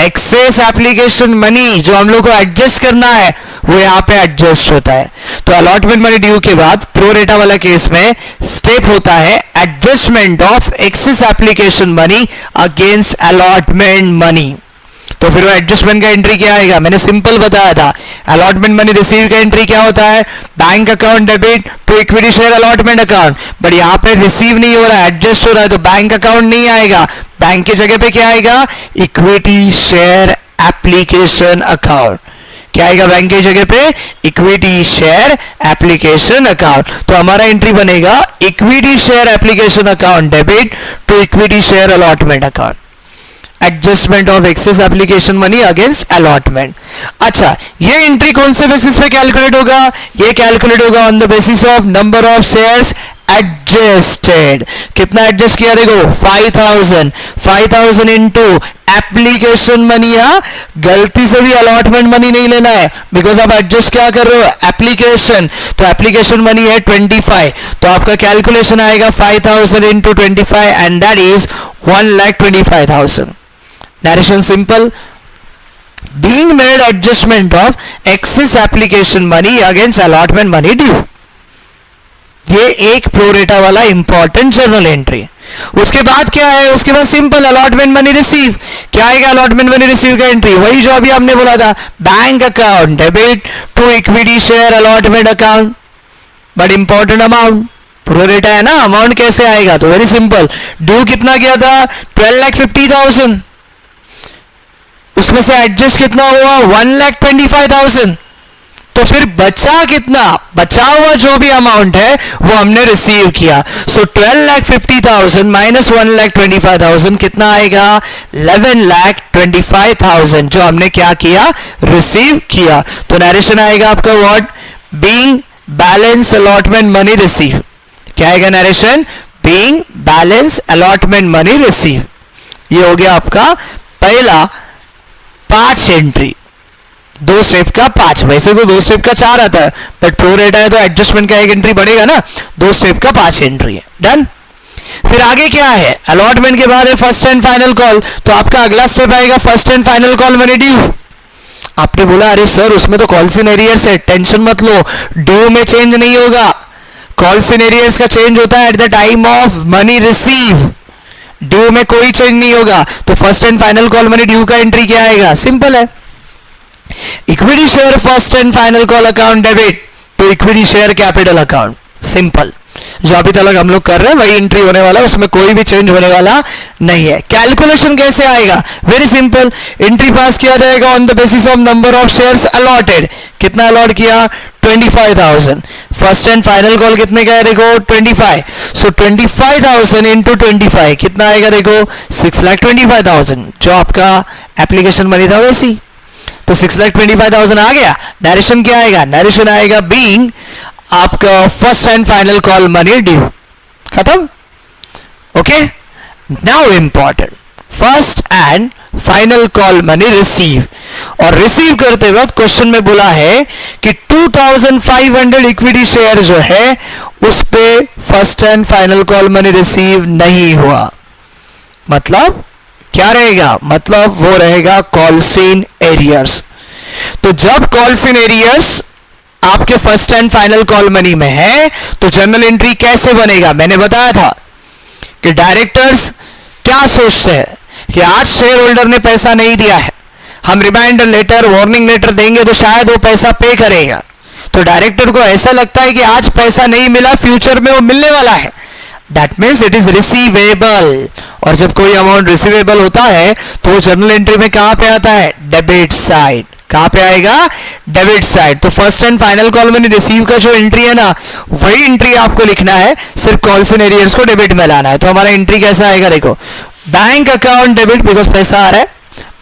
एक्सेस एप्लीकेशन मनी जो हम लोग को एडजस्ट करना है, वो यहाँ पे एडजस्ट होता है। तो अलॉटमेंट मनी ड्यू के बाद प्रोरेटा वाला केस में स्टेप होता है adjustment of excess application money against allotment money. तो फिर वो एडजस्टमेंट का एंट्री क्या आएगा? मैंने सिंपल बताया था, अलॉटमेंट मनी रिसीव का एंट्री क्या होता है? Bank account debit to equity share allotment account. But यहाँ पे रिसीव नहीं हो रहा है, एडजस्ट हो रहा है, तो बैंक अकाउंट नहीं आएगा। बैंक की जगह पे क्या आएगा? Equity share application account. क्या आएगा बैंक की जगह पे? Equity share application account. तो हमारा एंट्री बनेगा equity share application account debit to equity share allotment account. Adjustment of excess application money against allotment. अच्छा, ये एंट्री कौन से बेसिस पे कैलकुलेट होगा? ये कैलकुलेट होगा on the basis of number of shares adjusted. कितना एडजस्ट किया देखो? 5,000। 5,000 इंटू एप्लीकेशन मनी। यहां गलती से भी अलॉटमेंट मनी नहीं लेना है, बिकॉज आप एडजस्ट क्या कर रहे हो? एप्लीकेशन। तो एप्लीकेशन मनी है 25, तो आपका कैलकुलेशन आएगा 5,000 into 25 and that is 1,25,000। Narration simple, being made adjustment of excess application money against allotment money due। ये एक प्रोरेटा वाला इंपॉर्टेंट जर्नल एंट्री। उसके बाद क्या है? उसके बाद सिंपल अलॉटमेंट मनी रिसीव। क्या आएगा अलॉटमेंट मनी रिसीव का एंट्री? वही जो अभी हमने बोला था, bank account debit to equity share allotment account, but important amount pro rata है ना। अमाउंट कैसे आएगा? तो वेरी सिंपल, ड्यू कितना किया था? 12,50,000। उसमें से एडजस्ट कितना हुआ? 1,25,000। तो फिर बचा कितना? बचा हुआ जो भी अमाउंट है वो हमने रिसीव किया। सो 12,50,000 माइनस 1,25,000 कितना आएगा? 11,25,000 जो हमने क्या किया? रिसीव किया। तो नरेशन आएगा आपका what? Being balance allotment money receive. क्या आएगा narration? Being balance allotment money receive. ये हो गया आपका पहला 5 एंट्री, 2 स्टेप का 5, वैसे तो 2 स्टेप का 4 आता है, बट प्रो रेटा है तो एडजस्टमेंट का 1 एंट्री बढ़ेगा ना, 2 स्टेप का 5 एंट्री है। डन। फिर आगे क्या है, अलॉटमेंट के बाद है फर्स्ट एंड फाइनल कॉल, तो आपका अगला स्टेप आएगा first and final call money due. आपने बोला अरे सर उसमें तो कॉल्स इन एरियर्स है, टेंशन मत लो, ड्यू में चेंज नहीं होगा। कॉल्स इन एरियर्स का चेंज होता है at the time of money receive, due में कोई चेंज नहीं होगा। तो first and final call money due का एंट्री क्या आएगा, सिंपल है, equity share first and final call account debit to equity share capital account, simple. जो अभी तक हम लोग कर रहे हैं वही एंट्री होने वाला है, उसमें कोई भी चेंज होने वाला नहीं है। कैलकुलेशन कैसे आएगा, वेरी सिंपल, एंट्री पास किया जाएगा on the basis of number of shares allotted. कितना अलॉट किया, 25,000। फर्स्ट एंड फाइनल कॉल कितने का है देखो, 25। सो 25,000 इंटू 25 कितना आएगा देखो, 6,25,000, जो आपका एप्लीकेशन मनी था वैसी। तो 6,25,000 आ गया। नरेशन क्या आएगा, नरेशन आएगा बीइंग आपका first and final call money due, खत्म। Okay, now important, first and final call money receive. और रिसीव करते वक्त क्वेश्चन में बोला है कि 2,500 इक्विटी शेयर जो है उस पे first and final call money receive नहीं हुआ। मतलब क्या रहेगा, मतलब वो रहेगा कॉल्स इन एरियर्स। तो जब कॉल्स इन एरियर्स आपके first and final call money में है तो जर्नल एंट्री कैसे बनेगा, मैंने बताया था कि डायरेक्टर्स क्या सोचते हैं कि आज शेयर होल्डर ने पैसा नहीं दिया है, हम रिमाइंडर लेटर वार्निंग लेटर देंगे तो शायद वो पैसा पे करेगा। तो डायरेक्टर को ऐसा लगता है कि आज पैसा नहीं मिला, फ्यूचर में वो मिलने वाला है, that means it is receivable. और जब कोई अमाउंट रिसीवेबल होता है तो वो जर्नल एंट्री में कहां पे आता है, डेबिट साइड। कहां पे आएगा, डेबिट साइड। तो first and final call money receive का जो एंट्री है ना, वही एंट्री आपको लिखना है, सिर्फ कॉल्स इन एरियर्स को डेबिट में लाना है। तो हमारा एंट्री कैसा आएगा देखो, बैंक अकाउंट डेबिट, बिकॉज पैसा आ रहा है,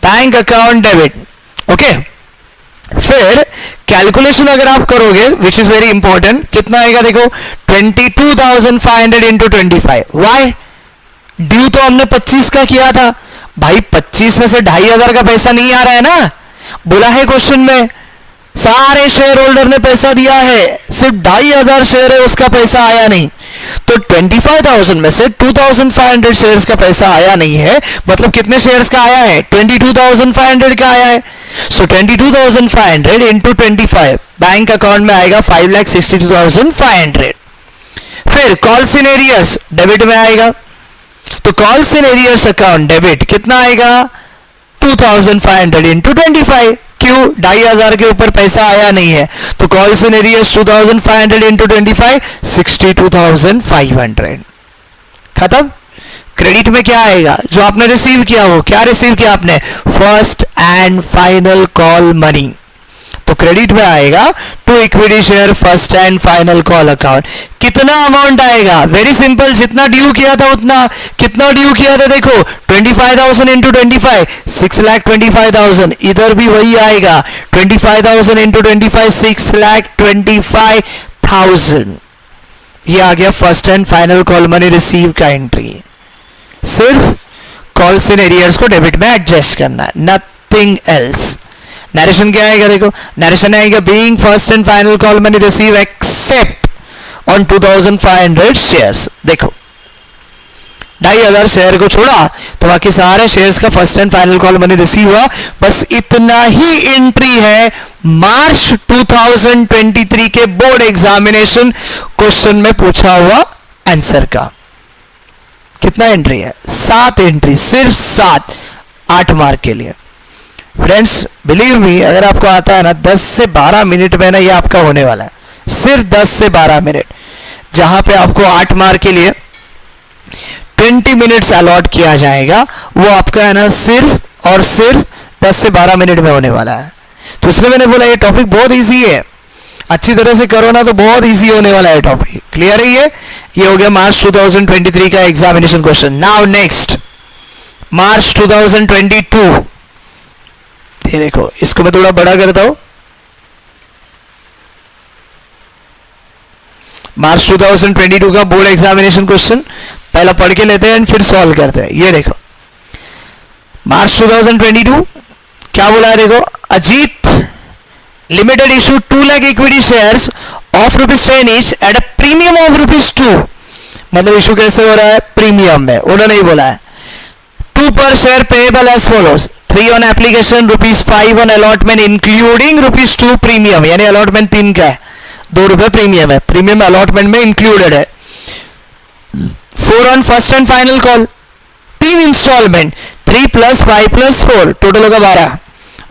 बैंक अकाउंट डेबिट। ओके, फिर कैलकुलेशन अगर आप करोगे विच इज वेरी इंपॉर्टेंट, कितना आएगा देखो, 22,500 इंटू 25। वाई, ड्यू तो हमने 25 का किया था भाई, 25 में से 2,500 का पैसा नहीं आ रहा है ना, बोला है क्वेश्चन में सारे शेयर होल्डर ने पैसा दिया है, सिर्फ 2,500 शेयर है उसका पैसा आया नहीं। तो 25,000 में से 2,500 शेयर्स का पैसा आया नहीं है, मतलब कितने शेयर्स का आया है, 22,500 का आया है। सो 22,500 इंटू 25 बैंक अकाउंट में आएगा 5,62,500। फिर कॉल्स इन एरियर्स डेबिट में आएगा, तो calls in arrears account debit कितना आएगा, 2,500 इंटू 25। क्यों, 2,500 के ऊपर पैसा आया नहीं है, तो कॉल्स इन एरियर्स 2,500 इंटू 25, 62,500। खत्म। क्रेडिट में क्या आएगा, जो आपने रिसीव किया, वो क्या रिसीव किया आपने, first and final call money. तो क्रेडिट में आएगा to equity share first and final call account. कितना अमाउंट आएगा, वेरी सिंपल, जितना ड्यू किया था उतना। कितना ड्यू किया था देखो, 25,000 इंटू 25, 6,25,000। इधर भी वही आएगा, 25,000 इंटू 25, 6,25,000। ये आ गया first and final call money receive का एंट्री। सिर्फ कॉल्स इन एरियर्स को डेबिट में एडजस्ट करना है, नथिंग एल्स। नरेशन क्या आएगा देखो, नरेशन आएगा being first and final call money receive except on 2,500 shares. देखो 2,500 शेयर को छोड़ा तो बाकी सारे शेयर्स का first and final call money receive हुआ। बस इतना ही एंट्री है मार्च 2023 के बोर्ड एग्जामिनेशन क्वेश्चन में पूछा हुआ आंसर का। कितना एंट्री है, 7 एंट्री, सिर्फ 7, 8 मार्क के लिए। फ्रेंड्स बिलीव मी, अगर आपको आता है ना 10 से 12 मिनट में ना ये आपका होने वाला है, सिर्फ 10 से 12 मिनट, जहां पे आपको 8 मार्क के लिए 20 मिनट्स अलॉट किया जाएगा, वो आपका है ना सिर्फ और सिर्फ 10 से 12 मिनट में होने वाला है। तो इसलिए मैंने बोला ये टॉपिक बहुत इजी है, अच्छी तरह से करो ना तो बहुत इजी होने वाला है टॉपिक। क्लियर है ये हो गया मार्च 2023 का एग्जामिनेशन क्वेश्चन। नाउ नेक्स्ट मार्च 2022, ये देखो इसको मैं थोड़ा बड़ा करता हूं। मार्च 2022 का बोर्ड एग्जामिनेशन क्वेश्चन पहला पढ़ के लेते हैं एंड फिर सॉल्व करते हैं। ये देखो मार्च 2022 क्या बोला है देखो, Ajit limited issue 2 lakh equity shares of ₹10 each at a premium of ₹2। मतलब इशू कैसे हो रहा है, प्रीमियम में, उन्होंने ही बोला है। 2 per share payable as follows, 3 on application, ₹5 on allotment including ₹2 premium, यानी अलॉटमेंट 3 का है, ₹2 प्रीमियम है, प्रीमियम अलॉटमेंट में इंक्लूडेड है। 4 on first and final call, 3 instalment, 3 + 5 + 4, total होगा 12।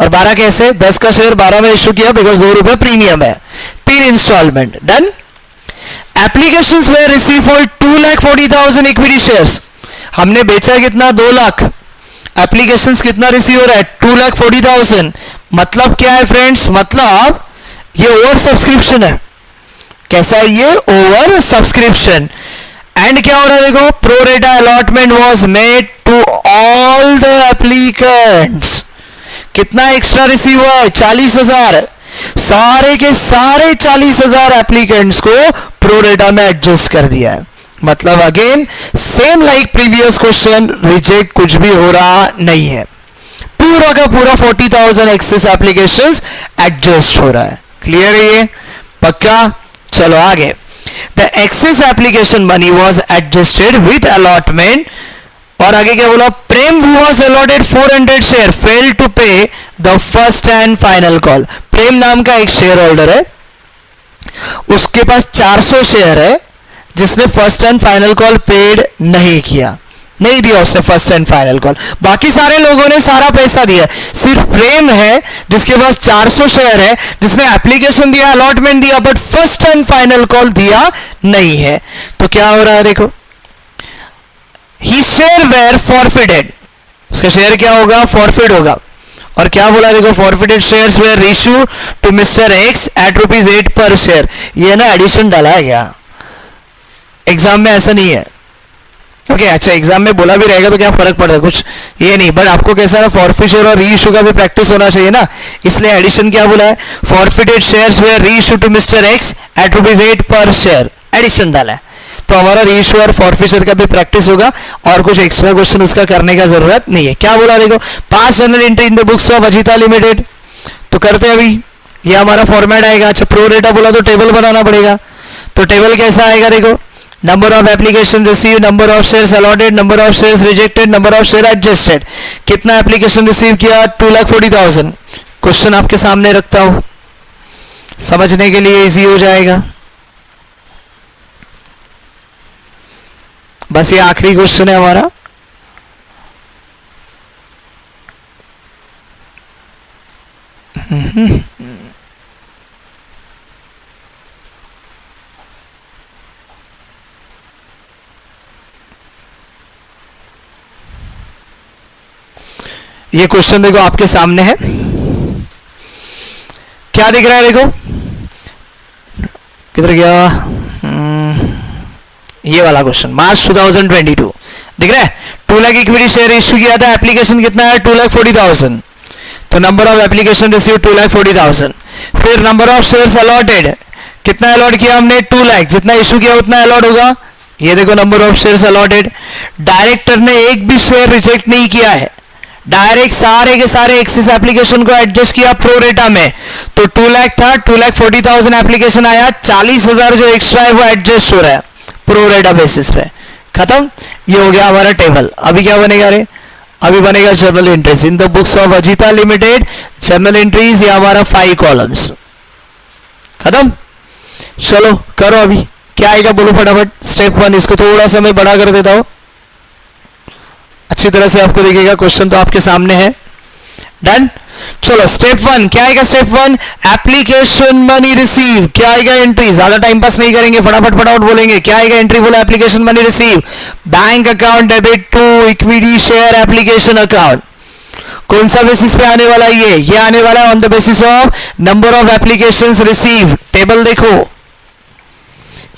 और 12 कैसे, 10 का शेयर 12 में इशू किया बिकॉज ₹2 प्रीमियम है, 3 instalment, done. Applications were receive for 2,40,000 equity shares, हमने बेचा कितना, 2 लाख, एप्लीकेशंस कितना रिसीव हो रहा है, 2,40,000। मतलब क्या है फ्रेंड्स, मतलब ये ओवर सब्सक्रिप्शन है। कैसा है ये, ओवर सब्सक्रिप्शन। एंड क्या हो रहा है देखो, pro rata allotment was made to all the applicants. कितना एक्स्ट्रा रिसीव हुआ है, 40,000, सारे के सारे 40,000 एप्लीकेंट्स को प्रो रेटा में एडजस्ट कर दिया है। मतलब again same like previous question, reject कुछ भी हो रहा नहीं है, पूरा का पूरा 40,000 एक्सेस एप्लीकेशंस एडजस्ट हो रहा है। क्लियर है ये, पक्का। चलो आगे, the excess application money was adjusted with allotment, और आगे क्या बोला, Prem was allotted 400 share, fail to pay the first and final call. Prem नाम का एक शेयर होल्डर है, उसके पास 400 शेयर है, जिसने first and final call paid नहीं किया, नहीं दिया उसने फर्स्ट एंड फाइनल कॉल। बाकी सारे लोगों ने सारा पैसा दिया, सिर्फ प्रेम है जिसके पास 400 शेयर है, जिसने एप्लीकेशन दिया, अलॉटमेंट दिया, but first and final call दिया नहीं है। तो क्या हो रहा है देखो, ही शेयर वेर फॉरफिटेड, उसका शेयर क्या होगा, फॉरफिट होगा। और क्या बोला देखो, forfeited shares were issue to mister X at ₹8 per share. ये ना एडिशन डाला है क्या, एग्जाम में ऐसा नहीं है। ओके अच्छा, एग्जाम में बोला भी रहेगा तो क्या फर्क पड़ेगा, कुछ ये नहीं, बट आपको कैसा ना फॉरफिचर और री इशू का भी प्रैक्टिस होना चाहिए ना, इसलिए एडिशन क्या बोला है, forfeited shares were reissue to mister X at ₹8 per share, addition डाला है। तो हमारा री इशू और फॉरफिचर का भी प्रैक्टिस होगा, और कुछ एक्स्ट्रा क्वेश्चन उसका करने का जरूरत नहीं है। क्या बोला देखो, pass general entry in the books of Ajita limited, तो करते हैं अभी, ये हमारा फॉर्मेट आएगा। अच्छा, प्रो रेटा बोला तो टेबल बनाना पड़ेगा, तो टेबल कैसा आएगा देखो, number of application receive, number of shares allotted, number of shares rejected, number of share adjusted. कितना एप्लीकेशन रिसीव किया, 2,40,000। क्वेश्चन आपके सामने रखता हूं, समझने के लिए इजी हो जाएगा। बस ये आखिरी क्वेश्चन है हमारा। ये क्वेश्चन देखो आपके सामने है, क्या दिख रहा है देखो, किधर गया, ये वाला क्वेश्चन, मार्च 2022 दिख रहा है। 2 लाख इक्विटी शेयर इश्यू किया था, एप्लीकेशन कितना है, 2,40,000। तो नंबर ऑफ एप्लीकेशन रिसीव 2,40,000। फिर नंबर ऑफ शेयर्स अलॉटेड, कितना अलॉट किया हमने, 2 लाख, जितना इश्यू किया उतना अलॉट होगा। ये देखो number of shares allotted. Director ने एक भी शेयर रिजेक्ट नहीं किया है, डायरेक्ट सारे के सारे एक्सेस एप्लीकेशन को एडजस्ट किया प्रो रेटा में। तो 2 लाख था, 2,40,000 एप्लीकेशन आया, 40,000 जो एक्स्ट्रा है वो एडजस्ट हो रहा है प्रो रेटा बेसिस पे। खत्म, ये हो गया हमारा टेबल। अभी क्या बनेगा रे, अभी बनेगा journal entries in the books of Ajita limited. Journal entries ये हमारा 5 कॉलम्स। खत्म, चलो करो अभी, क्या आएगा बोलो फटाफट। स्टेप 1, इसको थोड़ा सा मैं बड़ा कर देता हूं, अच्छी तरह से आपको दिखेगा, क्वेश्चन तो आपके सामने है। डन, चलो स्टेप 1 क्या आएगा। स्टेप 1 एप्लीकेशन मनी रिसीव, क्या आएगा एंट्री, ज्यादा टाइम पास नहीं करेंगे, फटाफट फटाफट बोलेंगे। क्या आएगा एंट्री, बोला application money receive, bank account debit to equity share application account. कौन सा बेसिस पे आने वाला है ये आने वाला है on the basis of number of applications receive. Table देखो,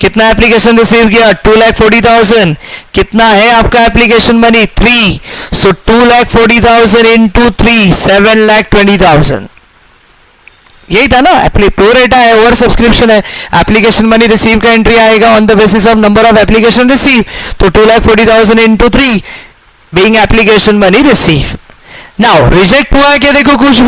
कितना एप्लीकेशन रिसीव किया, 2,40,000। कितना है आपका एप्लीकेशन मनी, 3। सो 2,40,000 इंटू 3, 7,20,000। यही था ना, प्रो रेटा है, ओवर सब्सक्रिप्शन है, एप्लीकेशन मनी रिसीव का एंट्री आएगा on the basis of number of application receive. तो 2,40,000 into 3 being application money receive. Now reject हुआ है कि देखो कुछ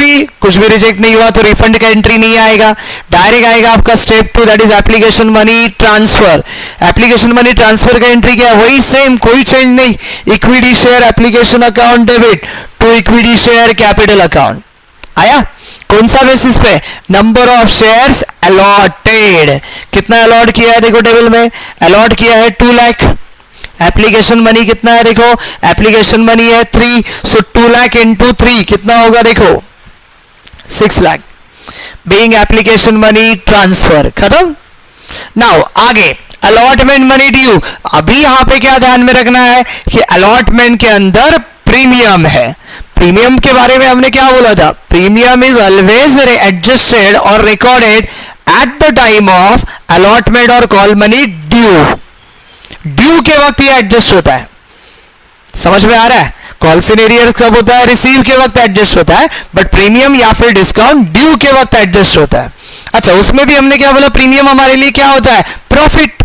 भी रिजेक्ट नहीं हुआ तो रिफंड का एंट्री नहीं आएगा, डायरेक्ट आएगा आपका step 2 that is application money transfer. Application money transfer का एंट्री क्या है, वही सेम, कोई चेंज नहीं। Equity share application account debit to equity share capital account आया। कौन सा बेसिस पे, नंबर ऑफ शेयर्स अलॉटेड, कितना अलॉट किया है देखो टेबल में, अलॉट किया है 2 लाख। एप्लीकेशन मनी कितना है देखो, एप्लीकेशन मनी है 3, सो 2 लाख इंटू 3 कितना होगा देखो 6 lakh, being application money transfer, खत्म। नाउ आगे अलॉटमेंट मनी ड्यू। अभी यहां पे क्या ध्यान में रखना है कि अलॉटमेंट के अंदर प्रीमियम है। प्रीमियम के बारे में हमने क्या बोला था, प्रीमियम इज ऑलवेज एडजस्टेड और recorded at the time of allotment और कॉल मनी ड्यू। ड्यू के वक्त ये एडजस्ट होता है, समझ में आ रहा है। कॉल सिनेरियर कब होता है, रिसीव के वक्त एडजस्ट होता है, बट प्रीमियम या फिर डिस्काउंट ड्यू के वक्त एडजस्ट होता है। अच्छा, उसमें भी हमने क्या बोला, प्रीमियम हमारे लिए क्या होता है, प्रॉफिट।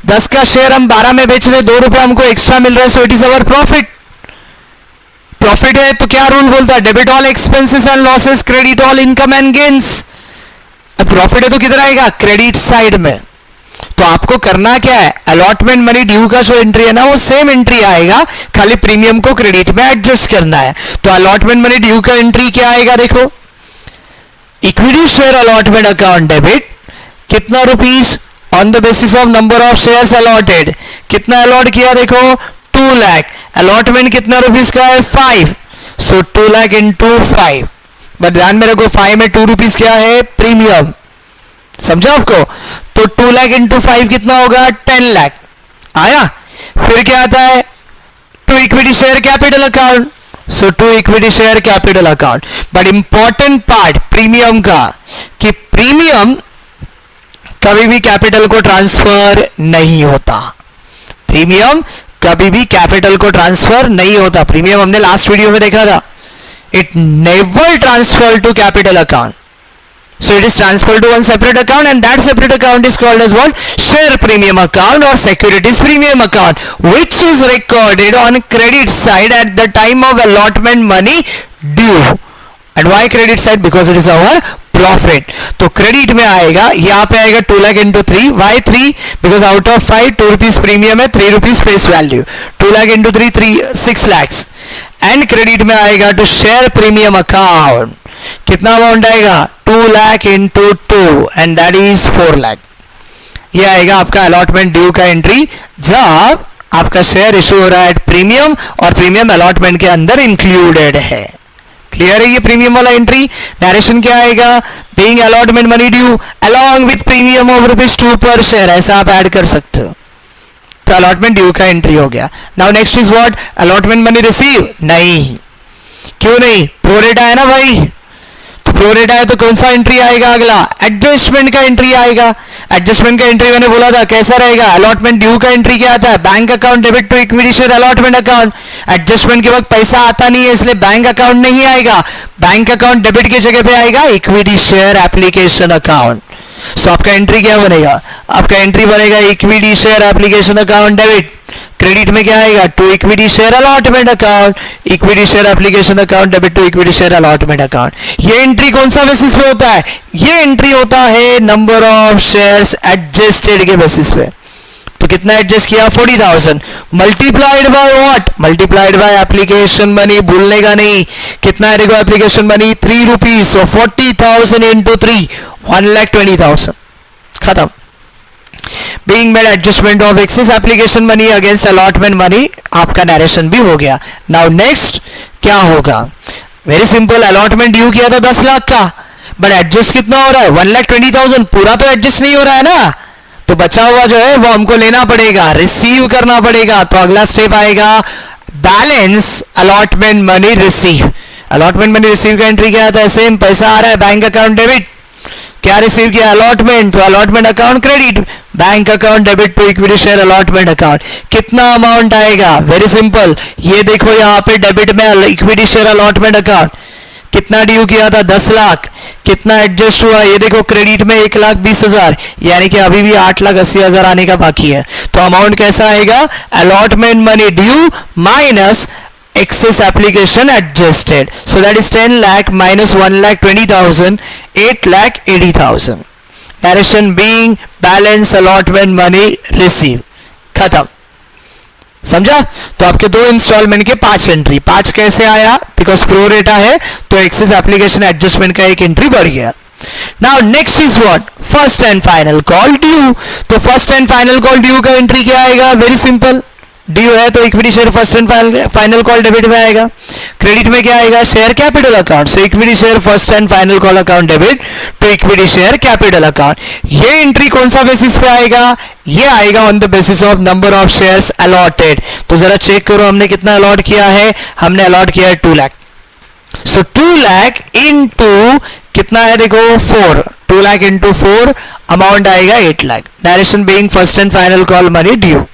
10 का शेयर हम 12 में बेच रहे, 2 रुपए हमको एक्स्ट्रा मिल रहा है, so it is our profit. Profit है तो क्या रूल बोलता है, debit all expenses and losses, credit all income and gains. अब प्रॉफिट है तो किधर आएगा, क्रेडिट साइड में। तो आपको करना क्या है, अलॉटमेंट मनी ड्यू का जो एंट्री है ना वो सेम एंट्री आएगा, खाली प्रीमियम को क्रेडिट में एडजस्ट करना है। तो अलॉटमेंट मनी ड्यू का एंट्री क्या आएगा देखो, equity share allotment account debit कितना rupees on the basis of number of shares allotted, कितना अलॉट किया देखो 2 लाख, अलॉटमेंट कितना रुपीस का है 5, सो 2 लाख इंटू 5। बट ध्यान में रखो 5 में 2 रुपीस क्या है, प्रीमियम, समझा आपको। तो 2 लाख इंटू 5 कितना होगा 10 लाख आया। फिर क्या आता है, to equity share capital account, so to equity share capital account. But important part premium का, कि प्रीमियम कभी भी कैपिटल को ट्रांसफर नहीं होता, प्रीमियम कभी भी कैपिटल को ट्रांसफर नहीं होता। प्रीमियम हमने लास्ट वीडियो में देखा था, it never transfer to capital account, so it is transferred to one separate account and that separate account is called as what, share premium account or securities premium account, which is recorded on credit side at the time of allotment money due. And why credit side, because it is our profit. तो credit में आएगा, यहाँ पे आएगा 2 lakh into 3, why 3, because out of 5 2 rupees premium है, 3 rupees face value, 2 lakh into 3 6 lakhs. And credit में आएगा to share premium account, कितना अमाउंट आएगा 2 lakh into 2 and that is 4 lakh. ये आएगा आपका अलॉटमेंट ड्यू का एंट्री, जब आपका शेयर इश्यू हो रहा है प्रीमियम और प्रीमियम अलॉटमेंट के अंदर इंक्लूडेड है। क्लियर है ये प्रीमियम वाला एंट्री। नरेशन क्या आएगा, being allotment money due along with premium of ₹2 पर शेयर, ऐसा आप ऐड कर सकते हो। तो अलॉटमेंट ड्यू का एंट्री हो गया। Now next is what, allotment money receive, नहीं, क्यों नहीं, प्रोरेटा है ना भाई, तो प्रोरेटा है तो कौन सा एंट्री आएगा अगला, एडजस्टमेंट का एंट्री आएगा। एडजस्टमेंट का एंट्री मैंने बोला था कैसा रहेगा, अलॉटमेंट ड्यू का एंट्री क्या आता है, bank account debit to equity share allotment account. Adjustment के वक्त पैसा आता नहीं है इसलिए बैंक अकाउंट नहीं आएगा, बैंक अकाउंट डेबिट की जगह पे आएगा equity share application account. So आपका एंट्री क्या बनेगा, आपका एंट्री बनेगा equity share application account debit. Credit में क्या आएगा, to equity share allotment account, equity share application account debit to equity share allotment account. ये एंट्री कौन सा बेसिस पे होता है, ये एंट्री होता है नंबर ऑफ शेयर्स एडजस्टेड के बेसिस पे। तो कितना एडजस्ट किया 40,000 multiplied by what, multiplied by application money, भूलने का नहीं। कितना है देखो application money 3 rupees, so 40,000 into 3 1,20,000, खत्म। Being made adjustment of excess application money against allotment money, आपका नरेशन भी हो गया। नाउ नेक्स्ट क्या होगा, वेरी सिंपल, अलॉटमेंट ड्यू किया था 10 लाख का, बट एडजस्ट कितना हो रहा है 1,20,000, पूरा तो एडजस्ट नहीं हो रहा है ना, तो बचा हुआ जो है वो हमको लेना पड़ेगा, रिसीव करना पड़ेगा। तो अगला स्टेप आएगा balance allotment money receive. Allotment money receive का एंट्री क्या आता है, सेम पैसा आ रहा है बैंक अकाउंट डेबिट, क्या रिसीव किया अलॉटमेंट, तो allotment account credit, bank account debit to equity share allotment account. कितना अमाउंट आएगा, वेरी सिंपल, ये देखो यहाँ पे डेबिट में इक्विटी शेयर अलॉटमेंट अकाउंट कितना ड्यू किया था 10 लाख, कितना एडजस्ट हुआ ये देखो क्रेडिट में 1,20,000, यानी कि अभी भी 8,80,000 आने का बाकी है। तो अमाउंट कैसा आएगा, allotment money due minus excess application adjusted. So that is 10 lakh minus 1 lakh 20,000, 8 lakh 80,000. Direction being balance allotment money received. खत्म. समझा? तो आपके दो इंस्टॉलमेंट के 5 एंट्री. 5 कैसे आया? बिकॉज प्रोरेटा है तो एक्सेस एप्लीकेशन एडजस्टमेंट का एक एंट्री बढ़ गया. Now next is what? First and final call due. तो first and final call due का एंट्री क्या आएगा? Very simple. ड्यू है तो equity share first and final call debit में आएगा. क्रेडिट में क्या आएगा? Share capital account. So equity share first and final call account debit to equity share capital account. ये एंट्री कौन सा बेसिस पे आएगा? ये आएगा on the basis of number of shares allotted. तो जरा चेक करो हमने कितना अलॉट किया है. हमने अलॉट किया है 2 लाख. सो 2 लाख इंटू कितना है? देखो 4. 2 लाख इंटू 4 अमाउंट आएगा 8 lakh. Direction being first and final call money due.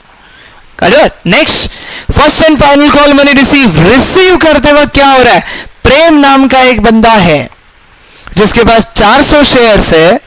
Next, first and final call money receive करते वक्त क्या हो रहा है? प्रेम नाम का एक बंदा है जिसके पास 400 शेयर्स है,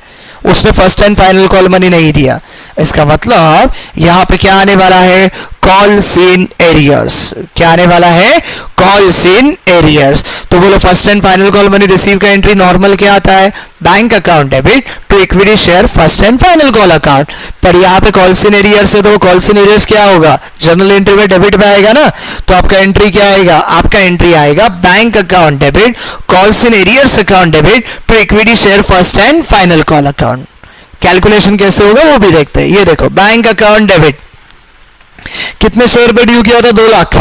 उसने first and final call money नहीं दिया. इसका मतलब यहां पे क्या आने वाला है? Calls in arrears. क्या आने वाला है? Calls in arrears. तो बोलो first and final call money receive का एंट्री नॉर्मल क्या आता है? Bank account debit to equity share first and final call account. पर यहाँ पे कॉल्स इन एरियर्स है तो कॉल्स इन एरियर्स क्या होगा? जनरल एंट्री में डेबिट में आएगा ना. तो आपका एंट्री क्या आएगा? आपका एंट्री आएगा bank account debit calls in arrears account debit to equity share first and final call account. Calculation कैसे होगा वो भी देखते हैं. ये देखो बैंक अकाउंट डेबिट कितने शेयर पे ड्यू किया था? 2 लाख.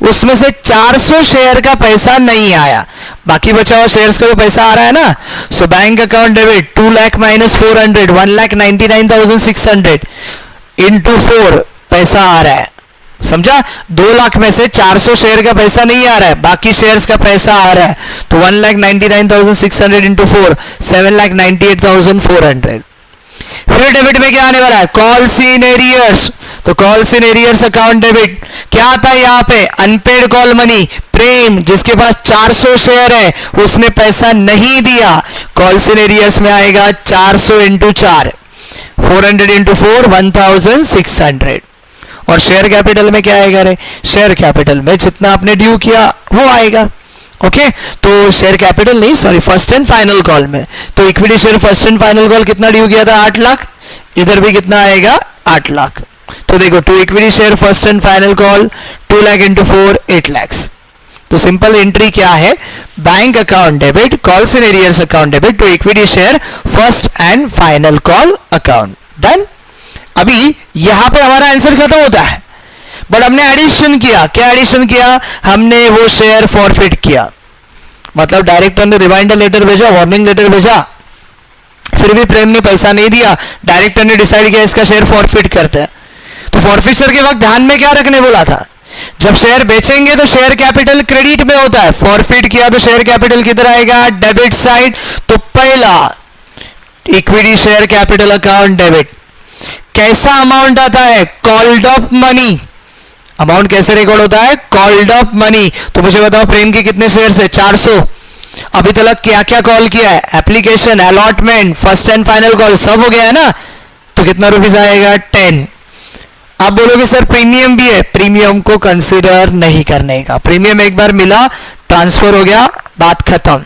उसमें से 400 शेयर का पैसा नहीं आया, बाकी बचा हुआ शेयर्स का तो पैसा आ रहा है ना. So bank account debit 2 lakh minus 400 1,99,600 into 4 पैसा आ रहा है. समझा? 2 लाख में से 400 शेयर का पैसा नहीं आ रहा है, बाकी शेयर्स का पैसा आ रहा है. तो 1,99,600 इंटू 4 7,98,400. फिर डेबिट में क्या आने वाला है? Calls in arrears. तो calls in arrears account debit क्या आता है यहाँ पे? Unpaid call money. प्रेम जिसके पास 400 शेयर है उसने पैसा नहीं दिया. कॉल्स इन एरियर्स में आएगा 400 इंटू 4 400 इंटू 4 1,600. और शेयर कैपिटल में क्या आएगा? रे शेयर कैपिटल में जितना आपने ड्यू किया वो आएगा. ओके तो शेयर कैपिटल नहीं, sorry, first and final call में. तो equity share first and final call कितना ड्यू किया था? 8 लाख. इधर भी कितना आएगा? 8 लाख. तो देखो to equity share first and final call 2 lakh into 4 8 lakh. तो सिंपल एंट्री क्या है? Bank account debit calls in arrears account debit to equity share first and final call account. Done. अभी यहां पे हमारा आंसर खत्म होता है, बट हमने एडिशन किया. क्या एडिशन किया? हमने वो शेयर फॉरफिट किया. मतलब डायरेक्टर ने रिमाइंडर लेटर भेजा, वार्निंग लेटर भेजा, फिर भी प्रेम ने पैसा नहीं दिया. डायरेक्टर ने डिसाइड किया इसका शेयर फॉरफिट करते हैं. तो फॉरफिचर के वक्त ध्यान में क्या रखने बोला था? जब शेयर बेचेंगे तो शेयर कैपिटल क्रेडिट में होता है. फॉरफिट किया तो शेयर कैपिटल किधर आएगा? Debit side. तो पहला equity share capital account debit. कैसा अमाउंट आता है? Called up money. अमाउंट कैसे रिकॉर्ड होता है? Called up money. तो मुझे बताओ प्रेम के कितने शेयर है? 400. अभी तक क्या क्या कॉल किया है? Application, allotment, first and final call सब हो गया है ना. तो कितना रुपीस आएगा? 10. आप बोलोगे सर प्रीमियम भी है. प्रीमियम को कंसिडर नहीं करने का. प्रीमियम एक बार मिला, ट्रांसफर हो गया, बात खत्म.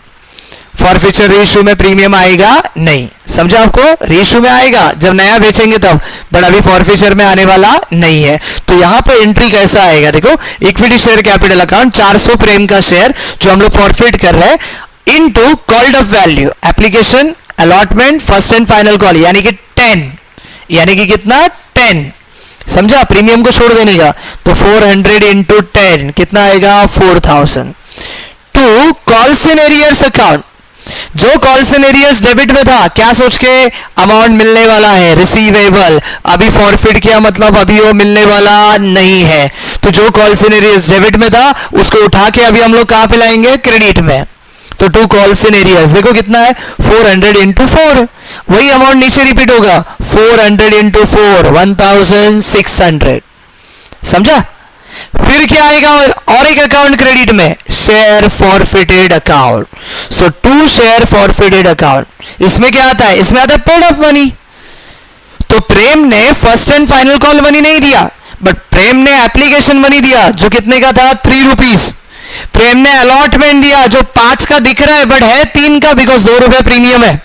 फॉरफिचर रेशियो में प्रीमियम आएगा नहीं. समझा आपको? रेशियो में आएगा जब नया बेचेंगे तब, बट अभी फॉरफिचर में आने वाला नहीं है. तो यहां पे एंट्री कैसा आएगा? देखो इक्विटी शेयर कैपिटल अकाउंट 400 प्रेम का शेयर जो हम लोग फॉरफिट कर रहे हैं into called up value application allotment first and final call यानी कि 10. यानी कि कितना? 10. समझा? प्रीमियम को छोड़ देने का. तो 400 इंटू 10 कितना आएगा? 4000. To calls in arrears account. जो कॉल्स इन एरियर्स डेबिट में था, क्या सोच के? अमाउंट मिलने वाला है, रिसीवेबल. अभी फॉरफिट किया मतलब अभी वो मिलने वाला नहीं है. तो जो कॉल्स इन एरियर्स डेबिट में था उसको उठा के अभी हम लोग कहां पे लाएंगे? क्रेडिट में. तो टू कॉल्स इन एरियर्स देखो कितना है? 400 इंटू 4. वही अमाउंट नीचे रिपीट होगा. 400 इंटू 4 1,600. समझा? फिर क्या आएगा? और एक अकाउंट क्रेडिट में, share forfeited account. So to share forfeited account. इसमें क्या आता है? इसमें आता है पेड अप मनी. तो प्रेम ने first and final call money नहीं दिया, बट प्रेम ने एप्लीकेशन मनी दिया जो कितने का था? 3 रुपीस. प्रेम ने अलॉटमेंट दिया जो 5 का दिख रहा है बट है 3 का, बिकॉज 2 रुपए प्रीमियम है।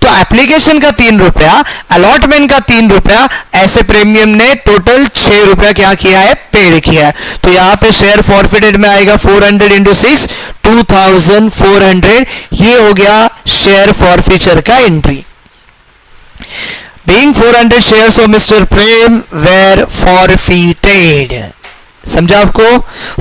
तो एप्लीकेशन का 3 रुपया, अलॉटमेंट का 3 रुपया, ऐसे प्रीमियम ने टोटल 6 रुपया क्या किया है, पेड किया है। तो यहां पे शेयर फॉरफिटेड में आएगा 400 इंटू 6, 2400। ये हो गया शेयर फॉरफीचर का entry. Being 400 shares of Mr. Prem were forfeited. समझा आपको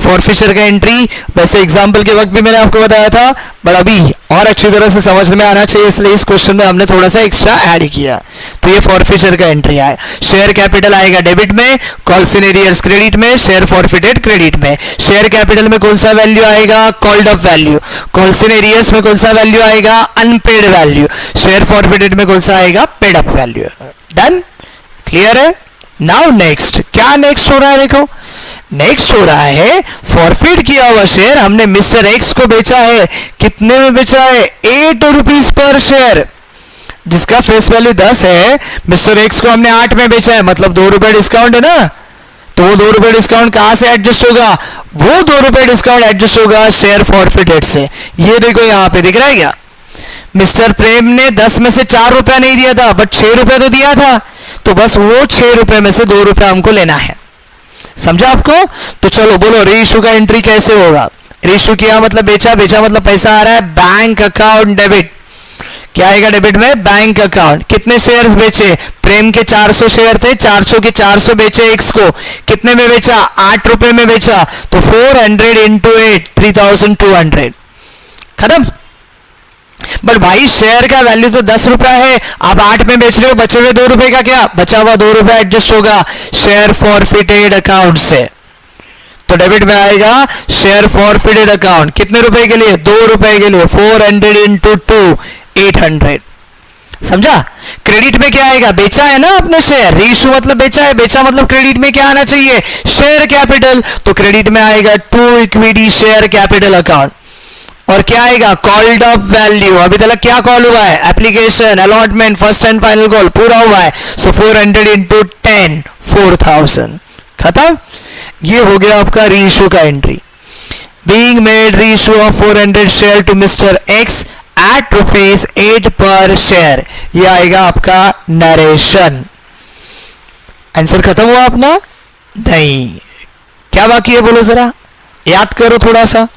फॉरफीचर का एंट्री? वैसे एग्जाम्पल के वक्त भी मैंने आपको बताया था, बट अभी और अच्छी तरह से समझ में आना चाहिए, इसलिए इस क्वेश्चन में हमने थोड़ा सा एक्स्ट्रा ऐड किया। तो ये फॉरफीचर का एंट्री है। शेयर कैपिटल आएगा डेबिट में, कॉल्स इन एरियर्स क्रेडिट में, शेयर फॉरफिटेड क्रेडिट में। शेयर कैपिटल में कौन सा वैल्यू आएगा, called up value. Calls in arrears में कौन सा वैल्यू आएगा, अनपेड वैल्यू। शेयर फॉरफिटेड में कौन सा आएगा, paid up value. Done, clear है? नाउ नेक्स्ट, क्या नेक्स्ट हो रहा है? देखो नेक्स्ट हो रहा है फॉरफिट किया हुआ शेयर हमने मिस्टर एक्स को बेचा है। कितने में बेचा है, 8 रुपीज पर शेयर, जिसका फेस वैल्यू 10 है। मिस्टर एक्स को हमने 8 में बेचा है, मतलब 2 रुपए डिस्काउंट है ना। तो वो 2 रुपए डिस्काउंट कहां से एडजस्ट होगा, वो 2 रुपए डिस्काउंट एडजस्ट होगा शेयर फॉरफिटेड से। ये देखो यहां पे दिख रहा है क्या, मिस्टर प्रेम ने 10 में से 4 रुपया नहीं दिया था, बट 6 रुपए तो दिया था। तो बस वो 6 रुपए में से 2 रुपया हमको लेना है। समझा आपको? तो चलो बोलो रीइश्यू का एंट्री कैसे होगा। रीइश्यू किया मतलब बेचा, बेचा मतलब पैसा आ रहा है बैंक अकाउंट डेबिट। क्या आएगा डेबिट में, बैंक अकाउंट। कितने शेयर्स बेचे, प्रेम के 400 शेयर थे, 400 के 400 बेचे एक्स को। कितने में बेचा, 8 रुपए में बेचा। तो 400 इंटू 8, 3200। खत्म। बट भाई शेयर का वैल्यू तो 10 रुपया है, आप 8 में बेच रहे हो, बचे हुए 2 रुपए का क्या, बचा हुआ 2 रुपया एडजस्ट होगा शेयर फॉरफिटेड अकाउंट से। तो डेबिट में आएगा शेयर फॉरफिटेड अकाउंट। कितने रुपए के लिए, 2 रुपए के लिए। 400 इंटू 2, 800। समझा? क्रेडिट में क्या आएगा, बेचा है ना आपने शेयर। रीइश्यू मतलब बेचा है, बेचा मतलब क्रेडिट में क्या आना चाहिए, शेयर कैपिटल। तो क्रेडिट में आएगा to equity share capital account. और क्या आएगा, कॉल्ड अप वैल्यू। अभी तक क्या कॉल हुआ है, application, allotment, first and final call पूरा हुआ है। So 400 into 10, 4000। खत्म। ये हो गया आपका रीइश्यू का एंट्री। Being made reissue of 400 share to mister X at ₹8 per share. ये आएगा आपका नरेशन। आंसर खत्म हुआ अपना? नहीं, क्या बाकी है बोलो जरा, याद करो थोड़ा सा।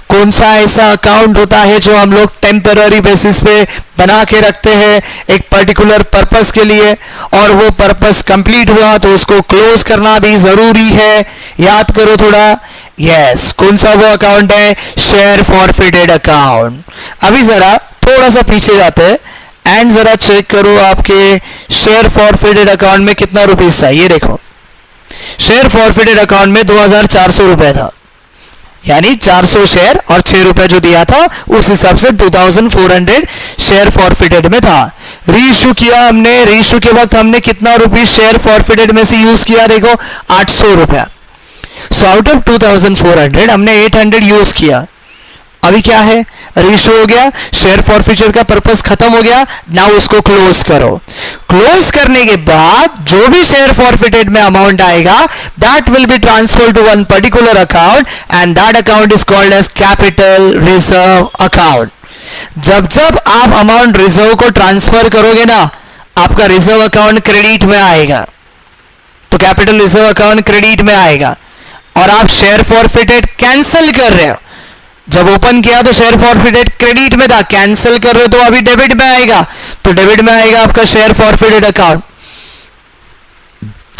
कौन सा ऐसा अकाउंट होता है जो हम लोग टेम्पररी बेसिस पे बना के रखते हैं एक पर्टिकुलर पर्पस के लिए, और वो पर्पस कंप्लीट हुआ तो उसको क्लोज करना भी जरूरी है। याद करो थोड़ा। यस, कौन सा वो अकाउंट है, शेयर फॉरफिटेड अकाउंट। अभी जरा थोड़ा सा पीछे जाते हैं एंड जरा चेक करो आपके शेयर फॉरफिटेड अकाउंट में कितना रुपीज था। ये देखो शेयर फॉरफिटेड अकाउंट में 2400 रुपए था, यानी 400 शेयर और 6 रुपए जो दिया था उस हिसाब से 2400 शेयर फॉरफिटेड में था। रीइश्यू किया हमने, रीइश्यू के वक्त हमने कितना रुपीस शेयर फॉरफिटेड में से यूज किया, देखो 800 रुपया। सो आउट ऑफ 2400 हमने 800 यूज किया। अभी क्या है, रीइश्यू हो गया, शेयर फॉरफिचर का पर्पस खत्म हो गया। नाउ उसको क्लोज करो। क्लोज करने के बाद जो भी शेयर फॉरफिटेड में अमाउंट आएगा that will be transfer to one particular account and that account is called as capital reserve account. जब जब आप अमाउंट रिजर्व को ट्रांसफर करोगे ना, आपका रिजर्व अकाउंट क्रेडिट में आएगा। तो कैपिटल रिजर्व अकाउंट क्रेडिट में आएगा और आप शेयर फॉरफिटेड कैंसिल कर रहे हो। जब ओपन किया तो शेयर फॉरफिटेड क्रेडिट में था, कैंसिल कर रहे हो तो अभी डेबिट में आएगा। तो डेबिट में आएगा आपका शेयर फॉरफिटेड अकाउंट।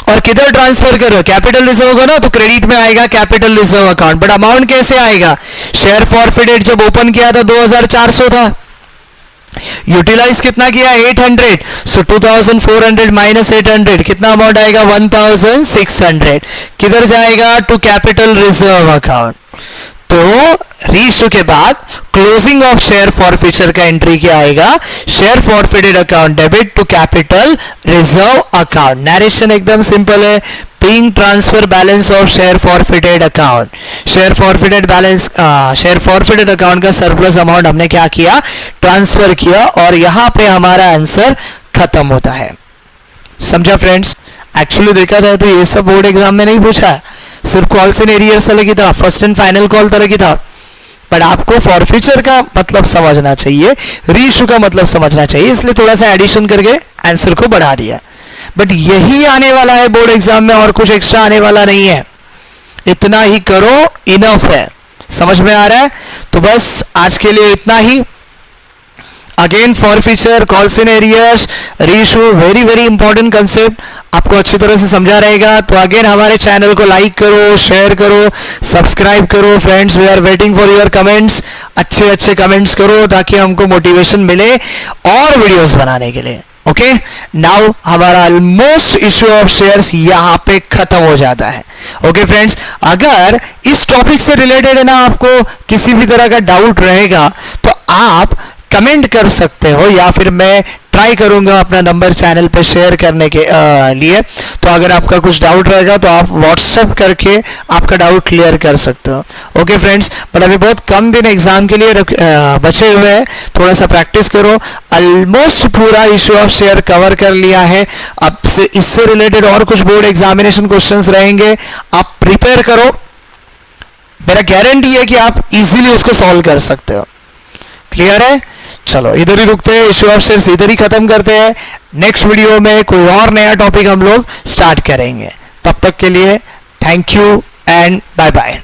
और किधर ट्रांसफर कर रहे हो, कैपिटल रिजर्व को ना, तो क्रेडिट में आएगा capital reserve account. But amount कैसे आएगा, शेयर फॉरफिटेड जब ओपन किया था 2400 था, यूटिलाइज कितना किया 800। सो 2400 माइनस 800 कितना अमाउंट आएगा 1600। किधर जाएगा, टू कैपिटल रिजर्व अकाउंट। तो रीइश्यू के बाद क्लोजिंग ऑफ शेयर फॉरफिचर का एंट्री क्या आएगा, share forfeited account debit to capital reserve account. Narration एकदम सिंपल है। Being transfer balance of share forfeited account, share forfeited balance, share forfeited account का surplus amount हमने क्या किया, ट्रांसफर किया, और यहां पे हमारा आंसर खत्म होता है। समझा फ्रेंड्स? एक्चुअली देखा जाए तो ये सब बोर्ड एग्जाम में नहीं पूछा है, सिर्फ कॉल्स इन एरियर्स अलग ही था, फर्स्ट एंड फाइनल कॉल तरह की था, बट आपको फॉर फ्यूचर का मतलब समझना चाहिए, रीइश्यू का मतलब समझना चाहिए, इसलिए थोड़ा सा एडिशन करके आंसर को बढ़ा दिया। बट यही आने वाला है बोर्ड एग्जाम में, और कुछ एक्स्ट्रा आने वाला नहीं है, इतना ही करो, इनफ है। समझ में आ रहा है? तो बस आज के लिए इतना ही। Again for future, calls in arrears, reissue, very very important concept, आपको अच्छी तरह से समझा रहेगा। तो अगेन हमारे चैनल को लाइक करो, शेयर करो, सब्सक्राइब करो। Friends, we are waiting for your comments, अच्छे अच्छे कमेंट्स करो ताकि हमको मोटिवेशन मिले और वीडियोस बनाने के लिए। ओके, नाउ हमारा ऑलमोस्ट इश्यू ऑफ शेयर्स यहाँ पे खत्म हो जाता है। ओके फ्रेंड्स, अगर इस टॉपिक से रिलेटेड है ना आपको किसी भी तरह का डाउट रहेगा तो आप कमेंट कर सकते हो, या फिर मैं ट्राई करूंगा अपना नंबर चैनल पे शेयर करने के लिए। तो अगर आपका कुछ डाउट रहेगा तो आप व्हाट्सएप करके आपका डाउट क्लियर कर सकते हो। ओके फ्रेंड्स, बट अभी बहुत कम दिन एग्जाम के लिए बचे हुए हैं, थोड़ा सा प्रैक्टिस करो। ऑलमोस्ट पूरा इश्यू ऑफ शेयर कवर कर लिया है। अब से इससे रिलेटेड और कुछ बोर्ड एग्जामिनेशन क्वेश्चंस रहेंगे, आप प्रिपेयर करो, मेरा गारंटी है कि आप इजीली उसको सॉल्व कर सकते हो। क्लियर है? चलो इधर ही रुकते हैं, इश्यू ऑफ शेयर्स इधर ही खत्म करते हैं। नेक्स्ट वीडियो में कोई और नया टॉपिक हम लोग स्टार्ट करेंगे। तब तक के लिए thank you and bye bye.